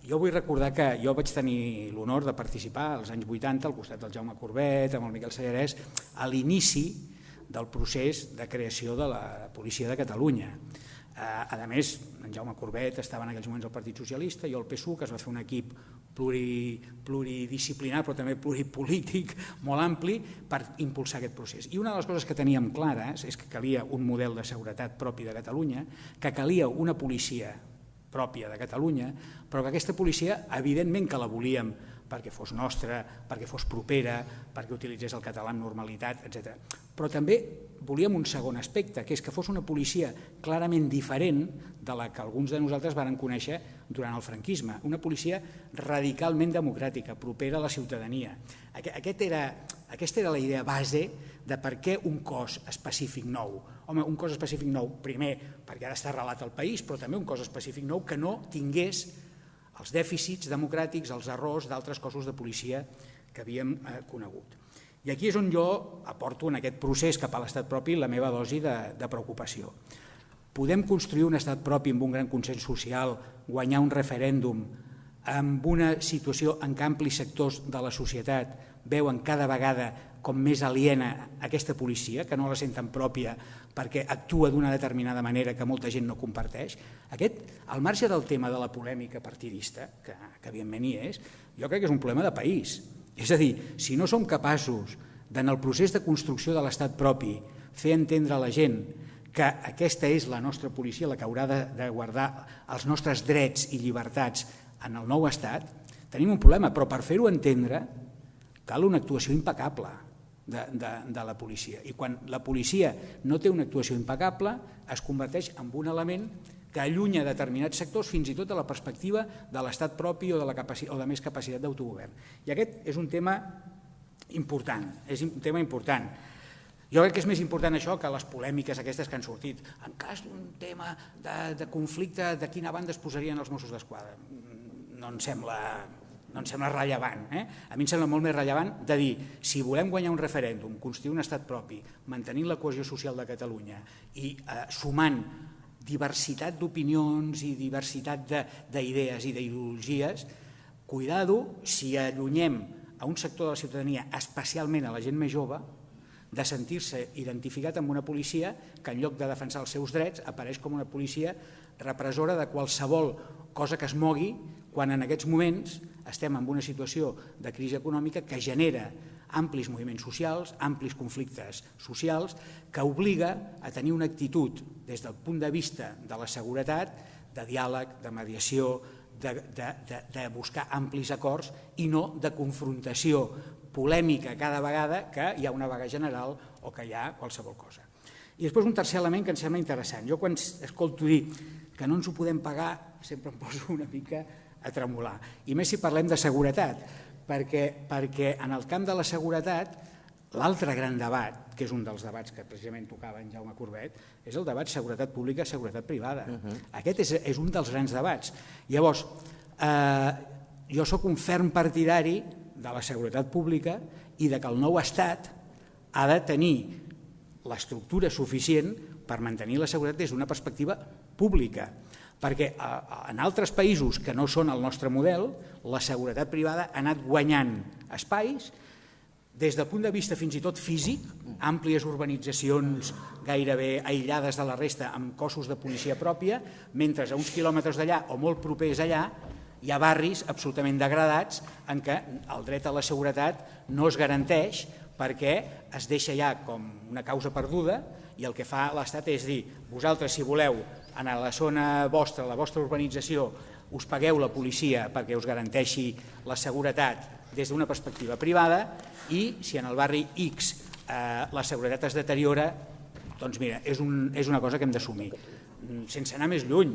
jo vull recordar que jo vaig tenir l'honor de participar als anys 80 al costat del Jaume Corbet, amb el Miquel Sellarès, a l'inici del procés de creació de la Policia de Catalunya. A més, en Jaume Corbet estava en aquells moments al Partit Socialista, jo al PSUC, es va fer un equip pluridisciplinar però també pluripolític molt ampli per impulsar aquest procés. I una de les coses que teníem clares és que calia un model de seguretat propi de Catalunya, que calia una policia pròpia de Catalunya, però que aquesta policia, evidentment que la volíem perquè fos nostra, perquè fos propera, perquè utilitzés el català amb normalitat, etc. Però també volíem un segon aspecte, que és que fos una policia clarament diferent de la que alguns de nosaltres varen conèixer durant el franquisme, una policia radicalment democràtica, propera a la ciutadania. Aquesta era la idea base de per què un cos específic nou. Home, un cos específic nou, primer, perquè ha d'estar arrelat al país, però també un cos específic nou que no tingués els dèficits democràtics, els errors d'altres cossos de policia que havíem conegut. I aquí és on jo aporto en aquest procés cap a l'estat propi la meva dosi de preocupació. Podem construir un estat propi amb un gran consens social, guanyar un referèndum, amb una situació en què amplis sectors de la societat veuen cada vegada com més aliena aquesta policia, que no la senten pròpia perquè actua d'una determinada manera que molta gent no comparteix. Al marge del tema de la polèmica partidista, que evidentment hi és, jo crec que és un problema de país. És a dir, si no som capaços, en el procés de construcció de l'estat propi, fer entendre a la gent que aquesta és la nostra policia, la que haurà de guardar els nostres drets i llibertats en el nou estat, tenim un problema, però per fer-ho entendre cal una actuació impecable de la policia. I quan la policia no té una actuació impecable, es converteix en un element que allunya determinats sectors fins i tot de la perspectiva de l'estat propi o de més capacitat d'autogovern. I aquest és un tema important, Jo crec que és més important això que les polèmiques aquestes que han sortit. En cas d'un tema de conflicte, de quina banda es posarien els Mossos d'Esquadra? No em sembla rellevant. A mi em sembla molt més rellevant de dir, si volem guanyar un referèndum, construir un estat propi, mantenint la cohesió social de Catalunya i sumant diversitat d'opinions i diversitat d'idees i d'ideologies, cuidado si allunyem a un sector de la ciutadania, especialment a la gent més jove, de sentir-se identificat amb una policia que en lloc de defensar els seus drets apareix com una policia repressora de qualsevol cosa que es mogui quan en aquests moments estem en una situació de crisi econòmica que genera amplis moviments socials, amplis conflictes socials, que obliga a tenir una actitud des del punt de vista de la seguretat, de diàleg, de mediació, de buscar amplis acords i no de confrontació polèmica cada vegada que hi ha una vaga general o que hi ha qualsevol cosa. I després un tercer element que em sembla interessant. Jo quan escolto dir que no ens ho podem pagar sempre em poso una mica a tremolar. I més si parlem de seguretat, perquè en el camp de la seguretat l'altre gran debat, que és un dels debats que precisament tocava en Jaume Corbet, és el debat seguretat pública i seguretat privada. Aquest és un dels grans debats. Llavors, jo sóc un ferm partidari de la seguretat pública i que el nou estat ha de tenir l'estructura suficient per mantenir la seguretat des d'una perspectiva pública. Perquè en altres països que no són el nostre model, la seguretat privada ha anat guanyant espais des del punt de vista fins i tot físic, àmplies urbanitzacions gairebé aïllades de la resta amb cossos de policia pròpia, mentre a uns quilòmetres d'allà o molt propers allà hi ha barris absolutament degradats en què el dret a la seguretat no es garanteix perquè es deixa ja com una causa perduda i el que fa l'Estat és dir, vosaltres si voleu en la zona vostra, la vostra urbanització, us pagueu la policia perquè us garanteixi la seguretat des d'una perspectiva privada i si en el barri X la seguretat es deteriora, doncs mira, és una cosa que hem d'assumir. Sense anar més lluny,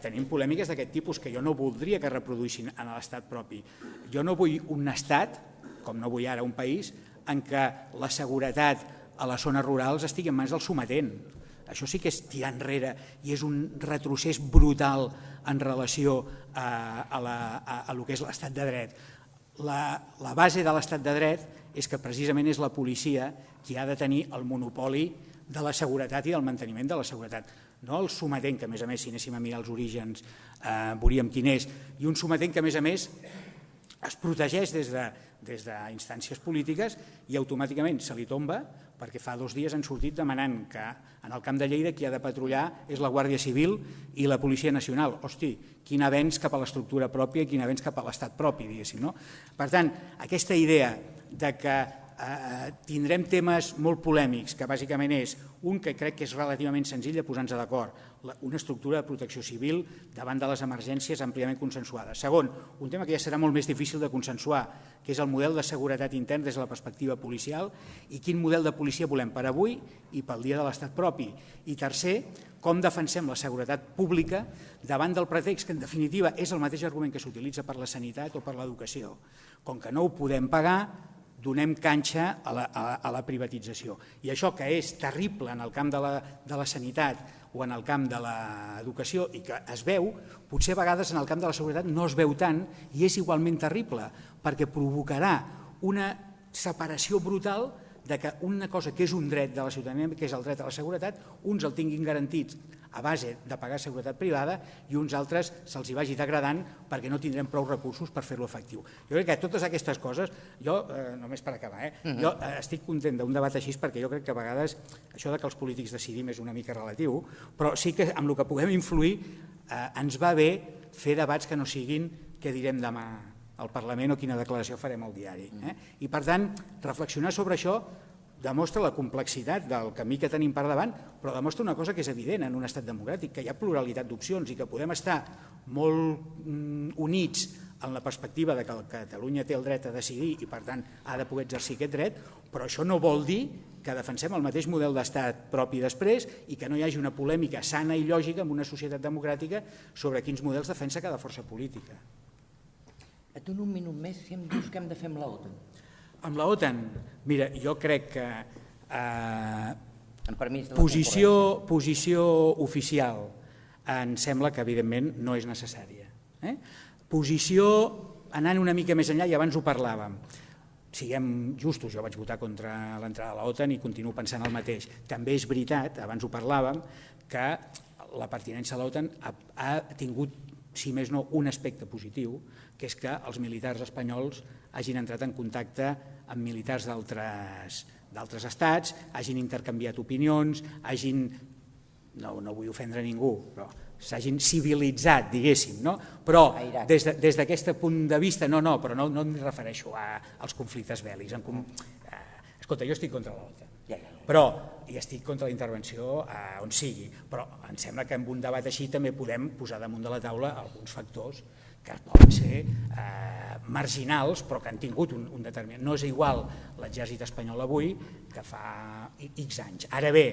tenim polèmiques d'aquest tipus que jo no voldria que reproduïssin en l'estat propi. Jo no vull un estat, com no vull ara un país, en què la seguretat a les zones rurals estigui en mans del sometent. Això sí que és tirar enrere i és un retrocés brutal en relació a lo que és l'estat de dret. La base de l'estat de dret és que precisament és la policia qui ha de tenir el monopoli de la seguretat i del manteniment de la seguretat. No el sometent, que a més si anéssim a mirar els orígens veuríem quin és, i un sometent que a més es protegeix des d'instàncies polítiques i automàticament se li tomba perquè fa 2 dies han sortit demanant que en el camp de Lleida qui ha de patrullar és la Guàrdia Civil i la Policia Nacional. Hosti, quin avenç cap a l'estructura pròpia i quin avenç cap a l'estat propi, diguéssim. Per tant, aquesta idea de que tindrem temes molt polèmics, que bàsicament és un que crec que és relativament senzill de posar-nos d'acord, una estructura de protecció civil davant de les emergències àmpliament consensuada. Segon, un tema que ja serà molt més difícil de consensuar, que és el model de seguretat intern des de la perspectiva policial i quin model de policia volem per avui i pel dia de l'estat propi. I tercer, com defensem la seguretat pública davant del pretext que en definitiva és el mateix argument que s'utilitza per la sanitat o per l'educació. Com que no ho podem pagar, donem canxa a la privatització. I això que és terrible en el camp de la sanitat o en el camp de l'educació i que es veu, potser a vegades en el camp de la seguretat no es veu tant i és igualment terrible perquè provocarà una separació brutal de que una cosa que és un dret de la ciutadania, que és el dret a la seguretat, uns el tinguin garantits a base de pagar seguretat privada i uns altres se'ls hi vagi degradant perquè no tindrem prou recursos per fer-lo efectiu. Jo crec que totes aquestes coses, jo, només per acabar, jo estic content d'un debat així perquè jo crec que a vegades això que els polítics decidim és una mica relatiu, però sí que amb el que puguem influir ens va bé fer debats que no siguin què direm demà al Parlament o quina declaració farem al diari. I per tant, reflexionar sobre això demostra la complexitat del camí que tenim per davant, però demostra una cosa que és evident en un estat democràtic, que hi ha pluralitat d'opcions i que podem estar molt units en la perspectiva de que Catalunya té el dret a decidir i per tant ha de poder exercir aquest dret, però això no vol dir que defensem el mateix model d'estat propi després i que no hi hagi una polèmica sana i lògica en una societat democràtica sobre quins models defensa cada força política. Et dono un minut més si em dius què hem de fer amb l'OTAN. Amb l'OTAN, mira, jo crec que posició oficial em sembla que evidentment no és necessària. Posició anant una mica més enllà i abans ho parlàvem. Siguem justos, jo vaig votar contra l'entrada a l'OTAN i continuo pensant el mateix. També és veritat, abans ho parlàvem, que la pertinença a l'OTAN ha tingut, si més no, un aspecte positiu, que és que els militars espanyols hagin entrat en contacte amb militars d'altres estats, hagin intercanviat opinions, no vull ofendre ningú, però s'hagin civilitzat, diguéssim, no? Però des d'aquest punt de vista, però no em refereixo als conflictes bèl·lics. Escolta, jo estic contra l'OTAN, i estic contra la intervenció on sigui, però em sembla que en un debat així també podem posar damunt de la taula alguns factors que poden ser marginals però que han tingut un determinat. No és igual l'exèrcit espanyol avui que fa X anys. Ara bé,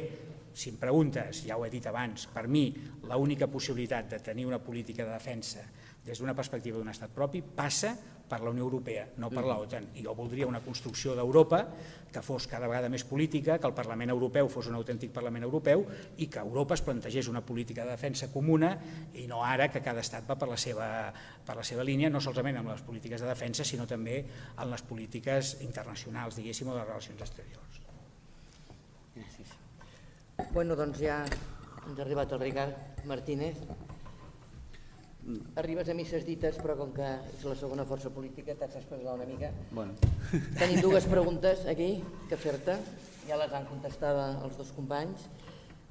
si em preguntes, ja ho he dit abans, per mi l'única possibilitat de tenir una política de defensa des d'una perspectiva d'un estat propi passa per la Unió Europea, no per l'OTAN. I jo voldria una construcció d'Europa que fos cada vegada més política, que el Parlament Europeu fos un autèntic Parlament Europeu i que Europa es plantegés una política de defensa comuna i no ara que cada estat va per la seva línia, no solament amb les polítiques de defensa, sinó també en les polítiques internacionals, diguéssim, o de relacions exteriors. Gràcies. Bueno, doncs ja ens ha arribat el Ricard Martínez. Arribes a misses dites, però com que ets la segona força política t'has d'espavilar una mica. Tenim 2 preguntes aquí que fer-te, ja les han contestat els 2 companys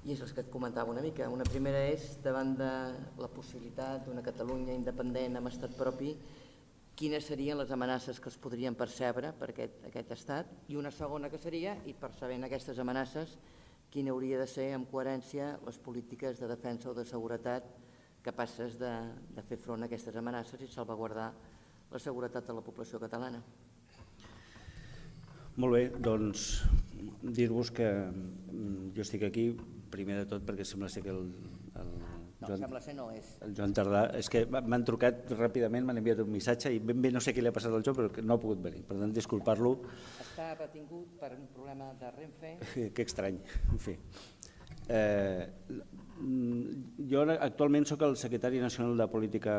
i és els que et comentava una mica. Una primera és, davant de la possibilitat d'una Catalunya independent amb estat propi, quines serien les amenaces que es podrien percebre per aquest estat, i una segona que seria, i percebent aquestes amenaces, quina hauria de ser, en coherència, les polítiques de defensa o de seguretat capaces de fer front a aquestes amenaces i salvaguardar la seguretat de la població catalana. Molt bé, doncs dir-vos que jo estic aquí, primer de tot perquè sembla ser que el Joan Tardà, és que m'han trucat ràpidament, m'han enviat un missatge i ben bé no sé què li ha passat al Joan, però no ha pogut venir, per tant, disculpar-lo. Està retingut per un problema de Renfe. Que estrany, en fi. Jo actualment soc el secretari nacional de política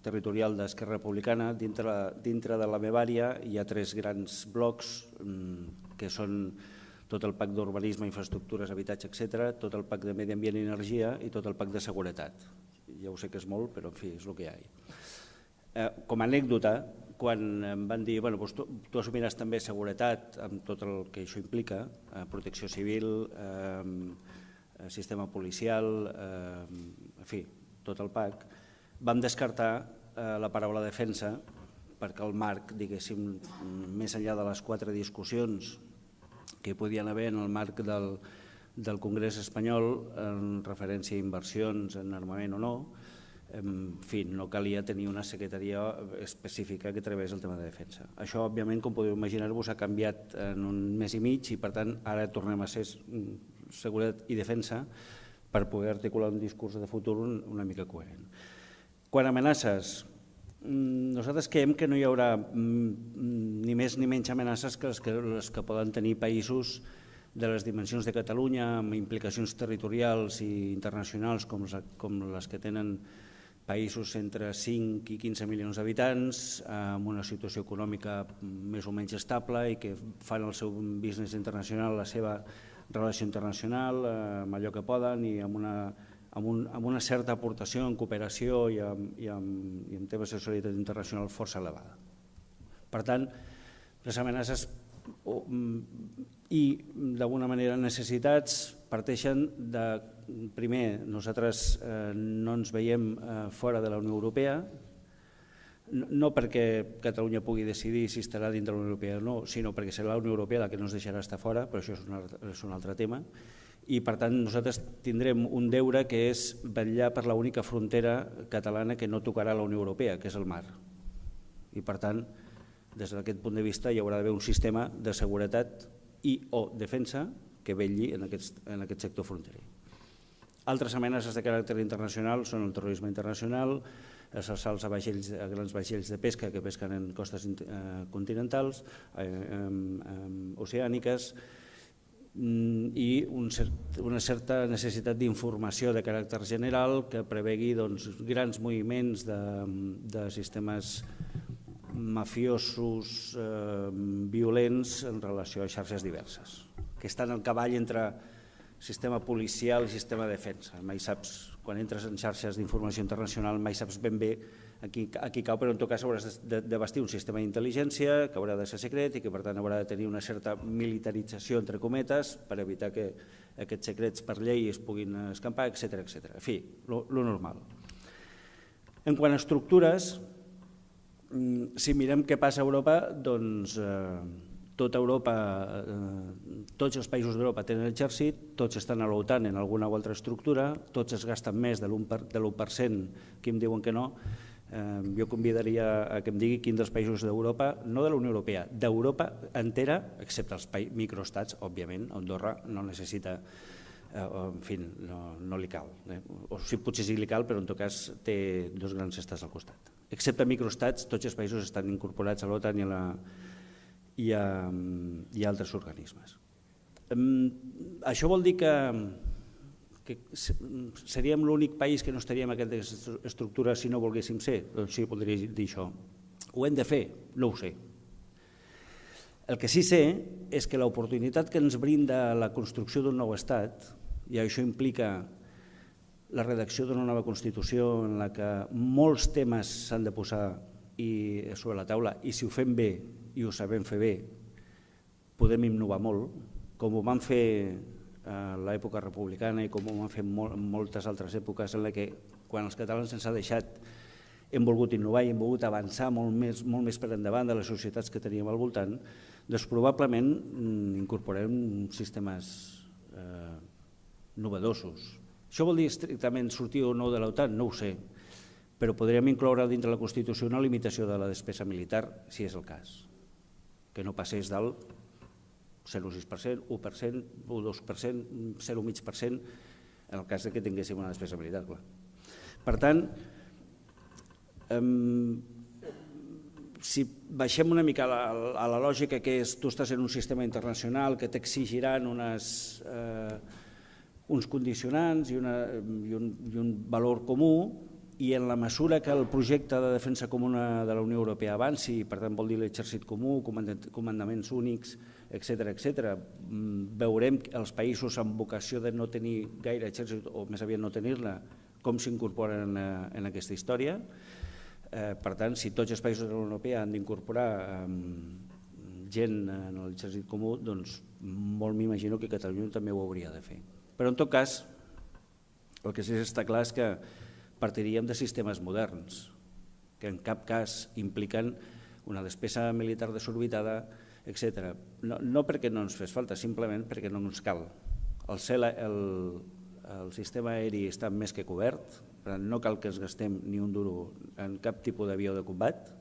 territorial d'Esquerra Republicana. Dintre de la meva àrea hi ha 3 grans blocs que són tot el PAC d'urbanisme, infraestructures, habitatge, etc., tot el PAC de medi ambient i energia i tot el PAC de seguretat. Ja ho sé que és molt, però en fi, és el que hi ha. Com a anècdota, quan em van dir tu assumiràs també seguretat amb tot el que això implica, protecció civil, sistema policial, en fi, tot el PAC, vam descartar la paraula defensa perquè el marc, diguéssim, més enllà de les 4 discussions que hi podien haver en el marc del Congrés espanyol en referència a inversions en armament o no, en fi, no calia tenir una secretaria específica que treballés el tema de defensa. Això, òbviament, com podeu imaginar-vos, ha canviat en un mes i mig i, per tant, ara tornem a ser seguretat i defensa per poder articular un discurs de futur una mica coherent. Quant a amenaces, nosaltres creiem que no hi haurà ni més ni menys amenaces que les que poden tenir països de les dimensions de Catalunya, amb implicacions territorials i internacionals com les que tenen països entre 5 i 15 milions d'habitants, amb una situació econòmica més o menys estable i que fan el seu business internacional, la seva relació internacional, amb allò que poden i amb una certa aportació en cooperació i en temes de solidaritat internacional força elevada. Per tant, les amenaces i, d'alguna manera, necessitats parteixen de, primer, nosaltres no ens veiem fora de la Unió Europea, no perquè Catalunya pugui decidir si estarà dintre de la Unió Europea o no, sinó perquè serà la Unió Europea la que no ens deixarà estar fora, però això és un altre tema. I, per tant, nosaltres tindrem un deure que és vetllar per l'única frontera catalana que no tocarà la Unió Europea, que és el mar. I, per tant, des d'aquest punt de vista hi haurà d'haver un sistema de seguretat i o defensa que vetlli en aquest sector fronterer. Altres amenaces de caràcter internacional són el terrorisme internacional, els assalts a grans vaixells de pesca que pesquen en costes continentals, oceàniques, i una certa necessitat d'informació de caràcter general que prevegui grans moviments de sistemes mafiosos violents en relació a xarxes diverses, que estan al cavall entre sistema policial i sistema de defensa. Mai saps, quan entres en xarxes d'informació internacional, mai saps ben bé a qui cau, però en tot cas hauràs de bastir un sistema d'intel·ligència que haurà de ser secret i que per tant haurà de tenir una certa militarització, entre cometes, per evitar que aquests secrets per llei es puguin escampar, etc. En fi, lo normal. En quant a estructures, si mirem què passa a Europa, doncs tota Europa, tots els països d'Europa tenen exèrcit, tots estan a l'OTAN en alguna o altra estructura, tots es gasten més de l'1%, que em diuen que no. Jo convidaria a que em digui quin dels països d'Europa, no de la Unió Europea, d'Europa entera, excepte els microestats, òbviament, Andorra no necessita, en fi, no li cal, o sí, potser sí li cal, però en tot cas té 2 grans estats al costat. Excepte microestats, tots els països estan incorporats a l'OTAN i a altres organismes. Això vol dir que seríem l'únic país que no estaríem en aquestes estructures si no volguéssim ser? Doncs sí, podria dir això. Ho hem de fer? No ho sé. El que sí sé és que l'oportunitat que ens brinda la construcció d'un nou estat, i això implica la redacció d'una nova Constitució en la que molts temes s'han de posar sobre la taula, i si ho fem bé i ho sabem fer bé, podem innovar molt, com ho vam fer a l'època republicana i com ho van fer en moltes altres èpoques en què quan els catalans ens ha deixat hem volgut innovar i hem volgut avançar molt més per endavant de les societats que teníem al voltant, doncs probablement incorporem sistemes novedosos. Això vol dir estrictament sortir o no de l'OTAN? No ho sé, però podríem incloure dintre la Constitució una limitació de la despesa militar, si és el cas, que no passés del 0,6%, 1%, 2%, 0,5%, en el cas que tinguéssim una despesa militar, clar. Per tant, si baixem una mica a la lògica que és tu estàs en un sistema internacional que t'exigiran uns condicionants i un valor comú, i en la mesura que el projecte de defensa comuna de la Unió Europea avanci, per tant vol dir l'exèrcit comú, comandaments únics, etc., veurem els països amb vocació de no tenir gaire exèrcit o més aviat no tenir-la, com s'incorporen en aquesta història. Per tant, si tots els països de la Unió Europea han d'incorporar gent en l'exèrcit comú, doncs molt m'imagino que Catalunya també ho hauria de fer. Però en tot cas, el que sí que està clar és que partiríem de sistemes moderns, que en cap cas impliquen una despesa militar desorbitada, etc. No perquè no ens fes falta, simplement perquè no ens cal. El sistema aeri està més que cobert, per tant no cal que ens gastem ni un duro en cap tipus d'avió de combat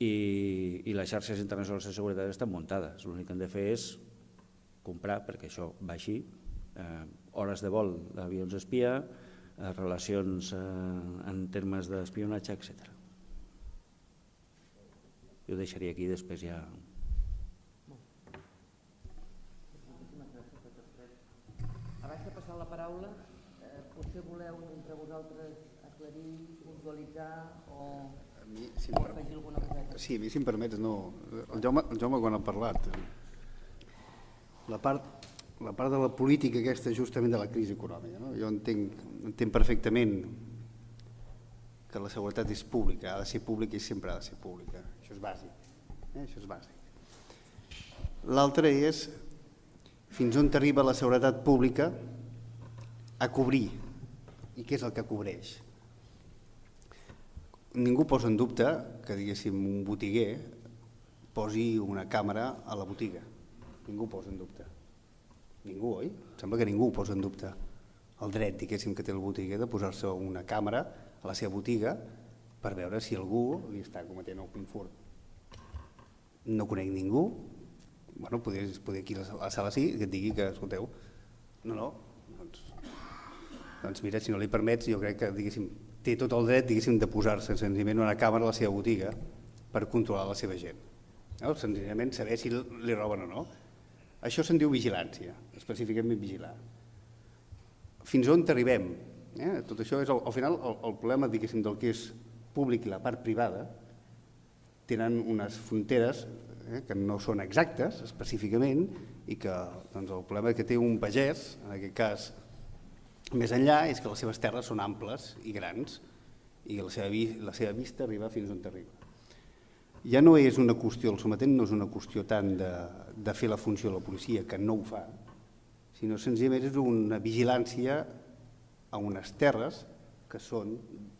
i les xarxes internacionals de seguretat estan muntades. L'únic que hem de fer és comprar, perquè això va així, hores de vol d'avions espia, relacions en termes d'espionatge, etc. Jo ho deixaria aquí, després ja... Abans de passar la paraula, potser voleu entre vosaltres aclarir, puntualitzar o afegir alguna cosa? Sí, a mi, si em permets, no. El Jaume quan ha parlat, la part de la política aquesta justament de la crisi econòmica. Jo entenc perfectament que la seguretat és pública, ha de ser pública i sempre ha de ser pública. Això és bàsic. Això és bàsic. L'altre és fins on arriba la seguretat pública a cobrir i què és el que cobreix. Ningú posa en dubte que, diguéssim, un botiguer posi una càmera a la botiga. Ningú posa en dubte. Ningú, oi? Sembla que ningú posa en dubte el dret, diguéssim, que té el botiguer de posar-se una càmera a la seva botiga per veure si algú li està cometent algun furt. No conec ningú, bueno, poder aquí a la sala sí, que et digui que, escolteu, no, doncs mira, si no li permets, jo crec que, diguéssim, té tot el dret, diguéssim, de posar-se senzillament una càmera a la seva botiga per controlar la seva gent. Senzillament saber si li roben o no. Això se'n diu vigilància, específicament vigilar. Fins on arribem? Tot això és, al final, el problema, diguéssim, del que és públic i la part privada tenen unes fronteres que no són exactes, específicament, i que el problema que té un pagès, en aquest cas, més enllà, és que les seves terres són amples i grans i la seva vista arriba fins on arriba. Ja no és una qüestió, el sometent no és una qüestió tant de fer la funció de la policia, que no ho fa, sinó senzillament és una vigilància a unes terres que són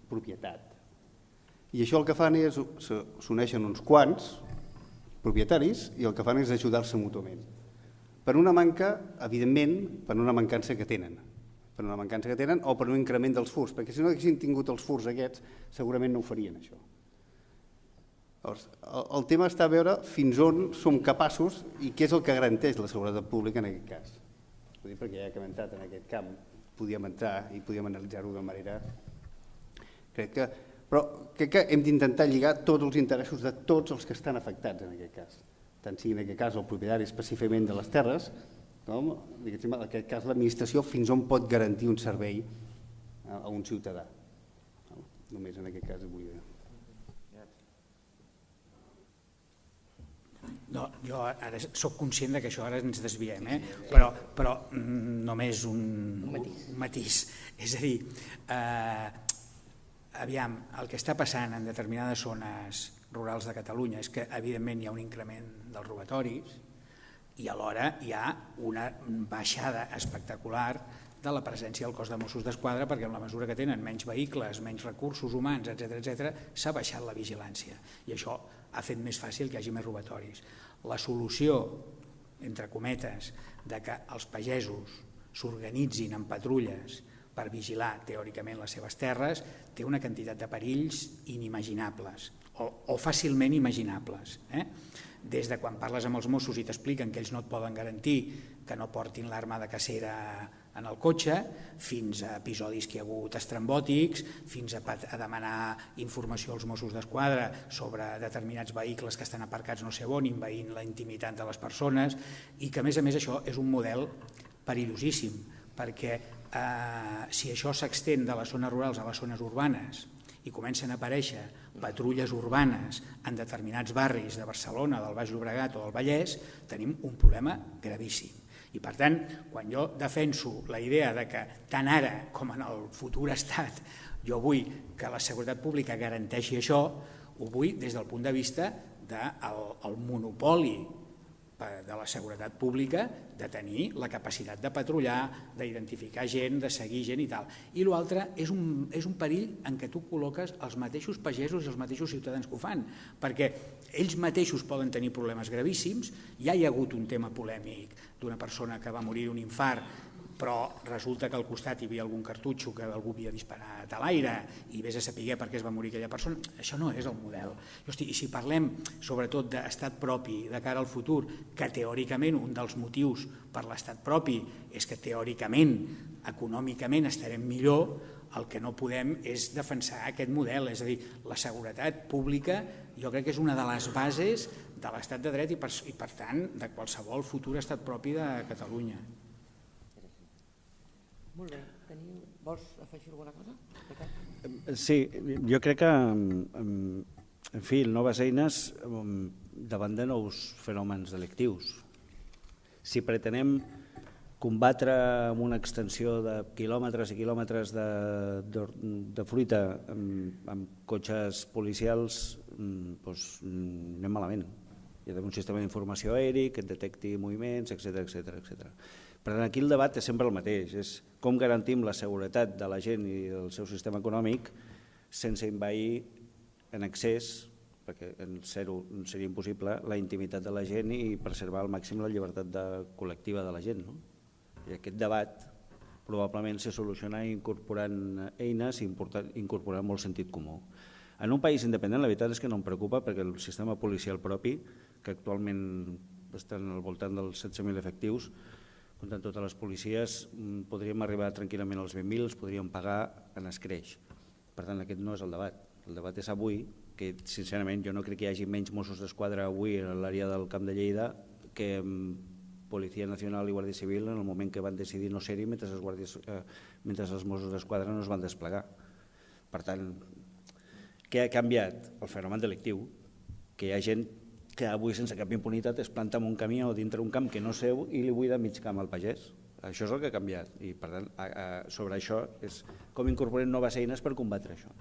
propietat. I això el que fan és, s'uneixen uns quants propietaris i el que fan és ajudar-se mútuament. Per una manca, evidentment, per una mancança que tenen. Per una mancança que tenen o per un increment dels furts, perquè si no haguessin tingut els furts aquests, segurament no ho farien, això. El tema està a veure fins on som capaços i què és el que garanteix la seguretat pública en aquest cas. Perquè ja que hem entrat en aquest camp, podíem entrar i podíem analitzar-ho de manera... Però crec que hem d'intentar lligar tots els interessos de tots els que estan afectats en aquest cas. Tant sigui en aquest cas el propietari específicament de les terres, en aquest cas l'administració fins on pot garantir un servei a un ciutadà. Només en aquest cas vull dir. No, jo ara soc conscient que això ara ens desviem, però només un matís. És a dir, aviam, el que està passant en determinades zones rurals de Catalunya és que evidentment hi ha un increment dels robatoris i alhora hi ha una baixada espectacular de la presència del cos de Mossos d'Esquadra, perquè en la mesura que tenen menys vehicles, menys recursos humans, etc., s'ha baixat la vigilància i això ha fet més fàcil que hi hagi més robatoris. La solució, entre cometes, de que els pagesos s'organitzin en patrulles per vigilar teòricament les seves terres té una quantitat de perills inimaginables o fàcilment imaginables. Des de quan parles amb els Mossos i t'expliquen que ells no et poden garantir que no portin l'arma de cacera en el cotxe, fins a episodis que hi ha hagut estrambòtics, fins a demanar informació als Mossos d'Esquadra sobre determinats vehicles que estan aparcats no sé on, envaint la intimitat de les persones, i que a més això és un model perillosíssim, perquè si això s'extén de les zones rurals a les zones urbanes i comencen a aparèixer patrulles urbanes en determinats barris de Barcelona, del Baix Llobregat o del Vallès, tenim un problema gravíssim. I per tant, quan jo defenso la idea de que tant ara com en el futur estat jo vull que la seguretat pública garanteixi això, ho vull des del punt de vista del monopoli de la seguretat pública de tenir la capacitat de patrullar, d'identificar gent, de seguir gent i tal. I l'altre és un perill en què tu col·loques els mateixos pagesos i els mateixos ciutadans que ho fan, perquè ells mateixos poden tenir problemes gravíssims. Ja hi ha hagut un tema polèmic d'una persona que va morir d'un infart, però resulta que al costat hi havia algun cartutxo que algú havia disparat a l'aire i vés a saber per què es va morir aquella persona. Això no és el model. I si parlem sobretot d'estat propi de cara al futur, que teòricament un dels motius per l'estat propi és que teòricament, econòmicament estarem millor, el que no podem és defensar aquest model, és a dir, la seguretat pública jo crec que és una de les bases de l'estat de dret i per tant de qualsevol futur estat propi de Catalunya. Molt bé. Vols afegir alguna cosa? Sí, jo crec que, en fi, noves eines davant de nous fenòmens delictius. Si pretenem combatre amb una extensió de quilòmetres i quilòmetres de fruita amb cotxes policials, doncs anem malament. Hi ha d'haver un sistema d'informació aeri que et detecti moviments, etc. Per tant, aquí el debat és sempre el mateix, és com garantim la seguretat de la gent i del seu sistema econòmic sense envair en excés, perquè en zero seria impossible, la intimitat de la gent i preservar al màxim la llibertat col·lectiva de la gent. I aquest debat probablement se soluciona incorporant eines i incorporant molt sentit comú. En un país independent la veritat és que no em preocupa perquè el sistema policial propi, que actualment estan al voltant dels 16.000 efectius, comptant totes les policies, podríem arribar tranquil·lament als 20.000, els podríem pagar en escreix. Per tant, aquest no és el debat. El debat és avui, que sincerament jo no crec que hi hagi menys Mossos d'Esquadra avui a l'àrea del Camp de Lleida que Policia Nacional i Guàrdia Civil en el moment que van decidir no ser-hi mentre els Mossos d'Esquadra no es van desplegar. Per tant, què ha canviat? El fenomen delictiu, que hi ha gent que avui sense cap impunitat es planta en un camió dintre un camp que no és seu i li buida mig camp al pagès. Això és el que ha canviat i per tant sobre això és com incorporem noves eines per combatre això.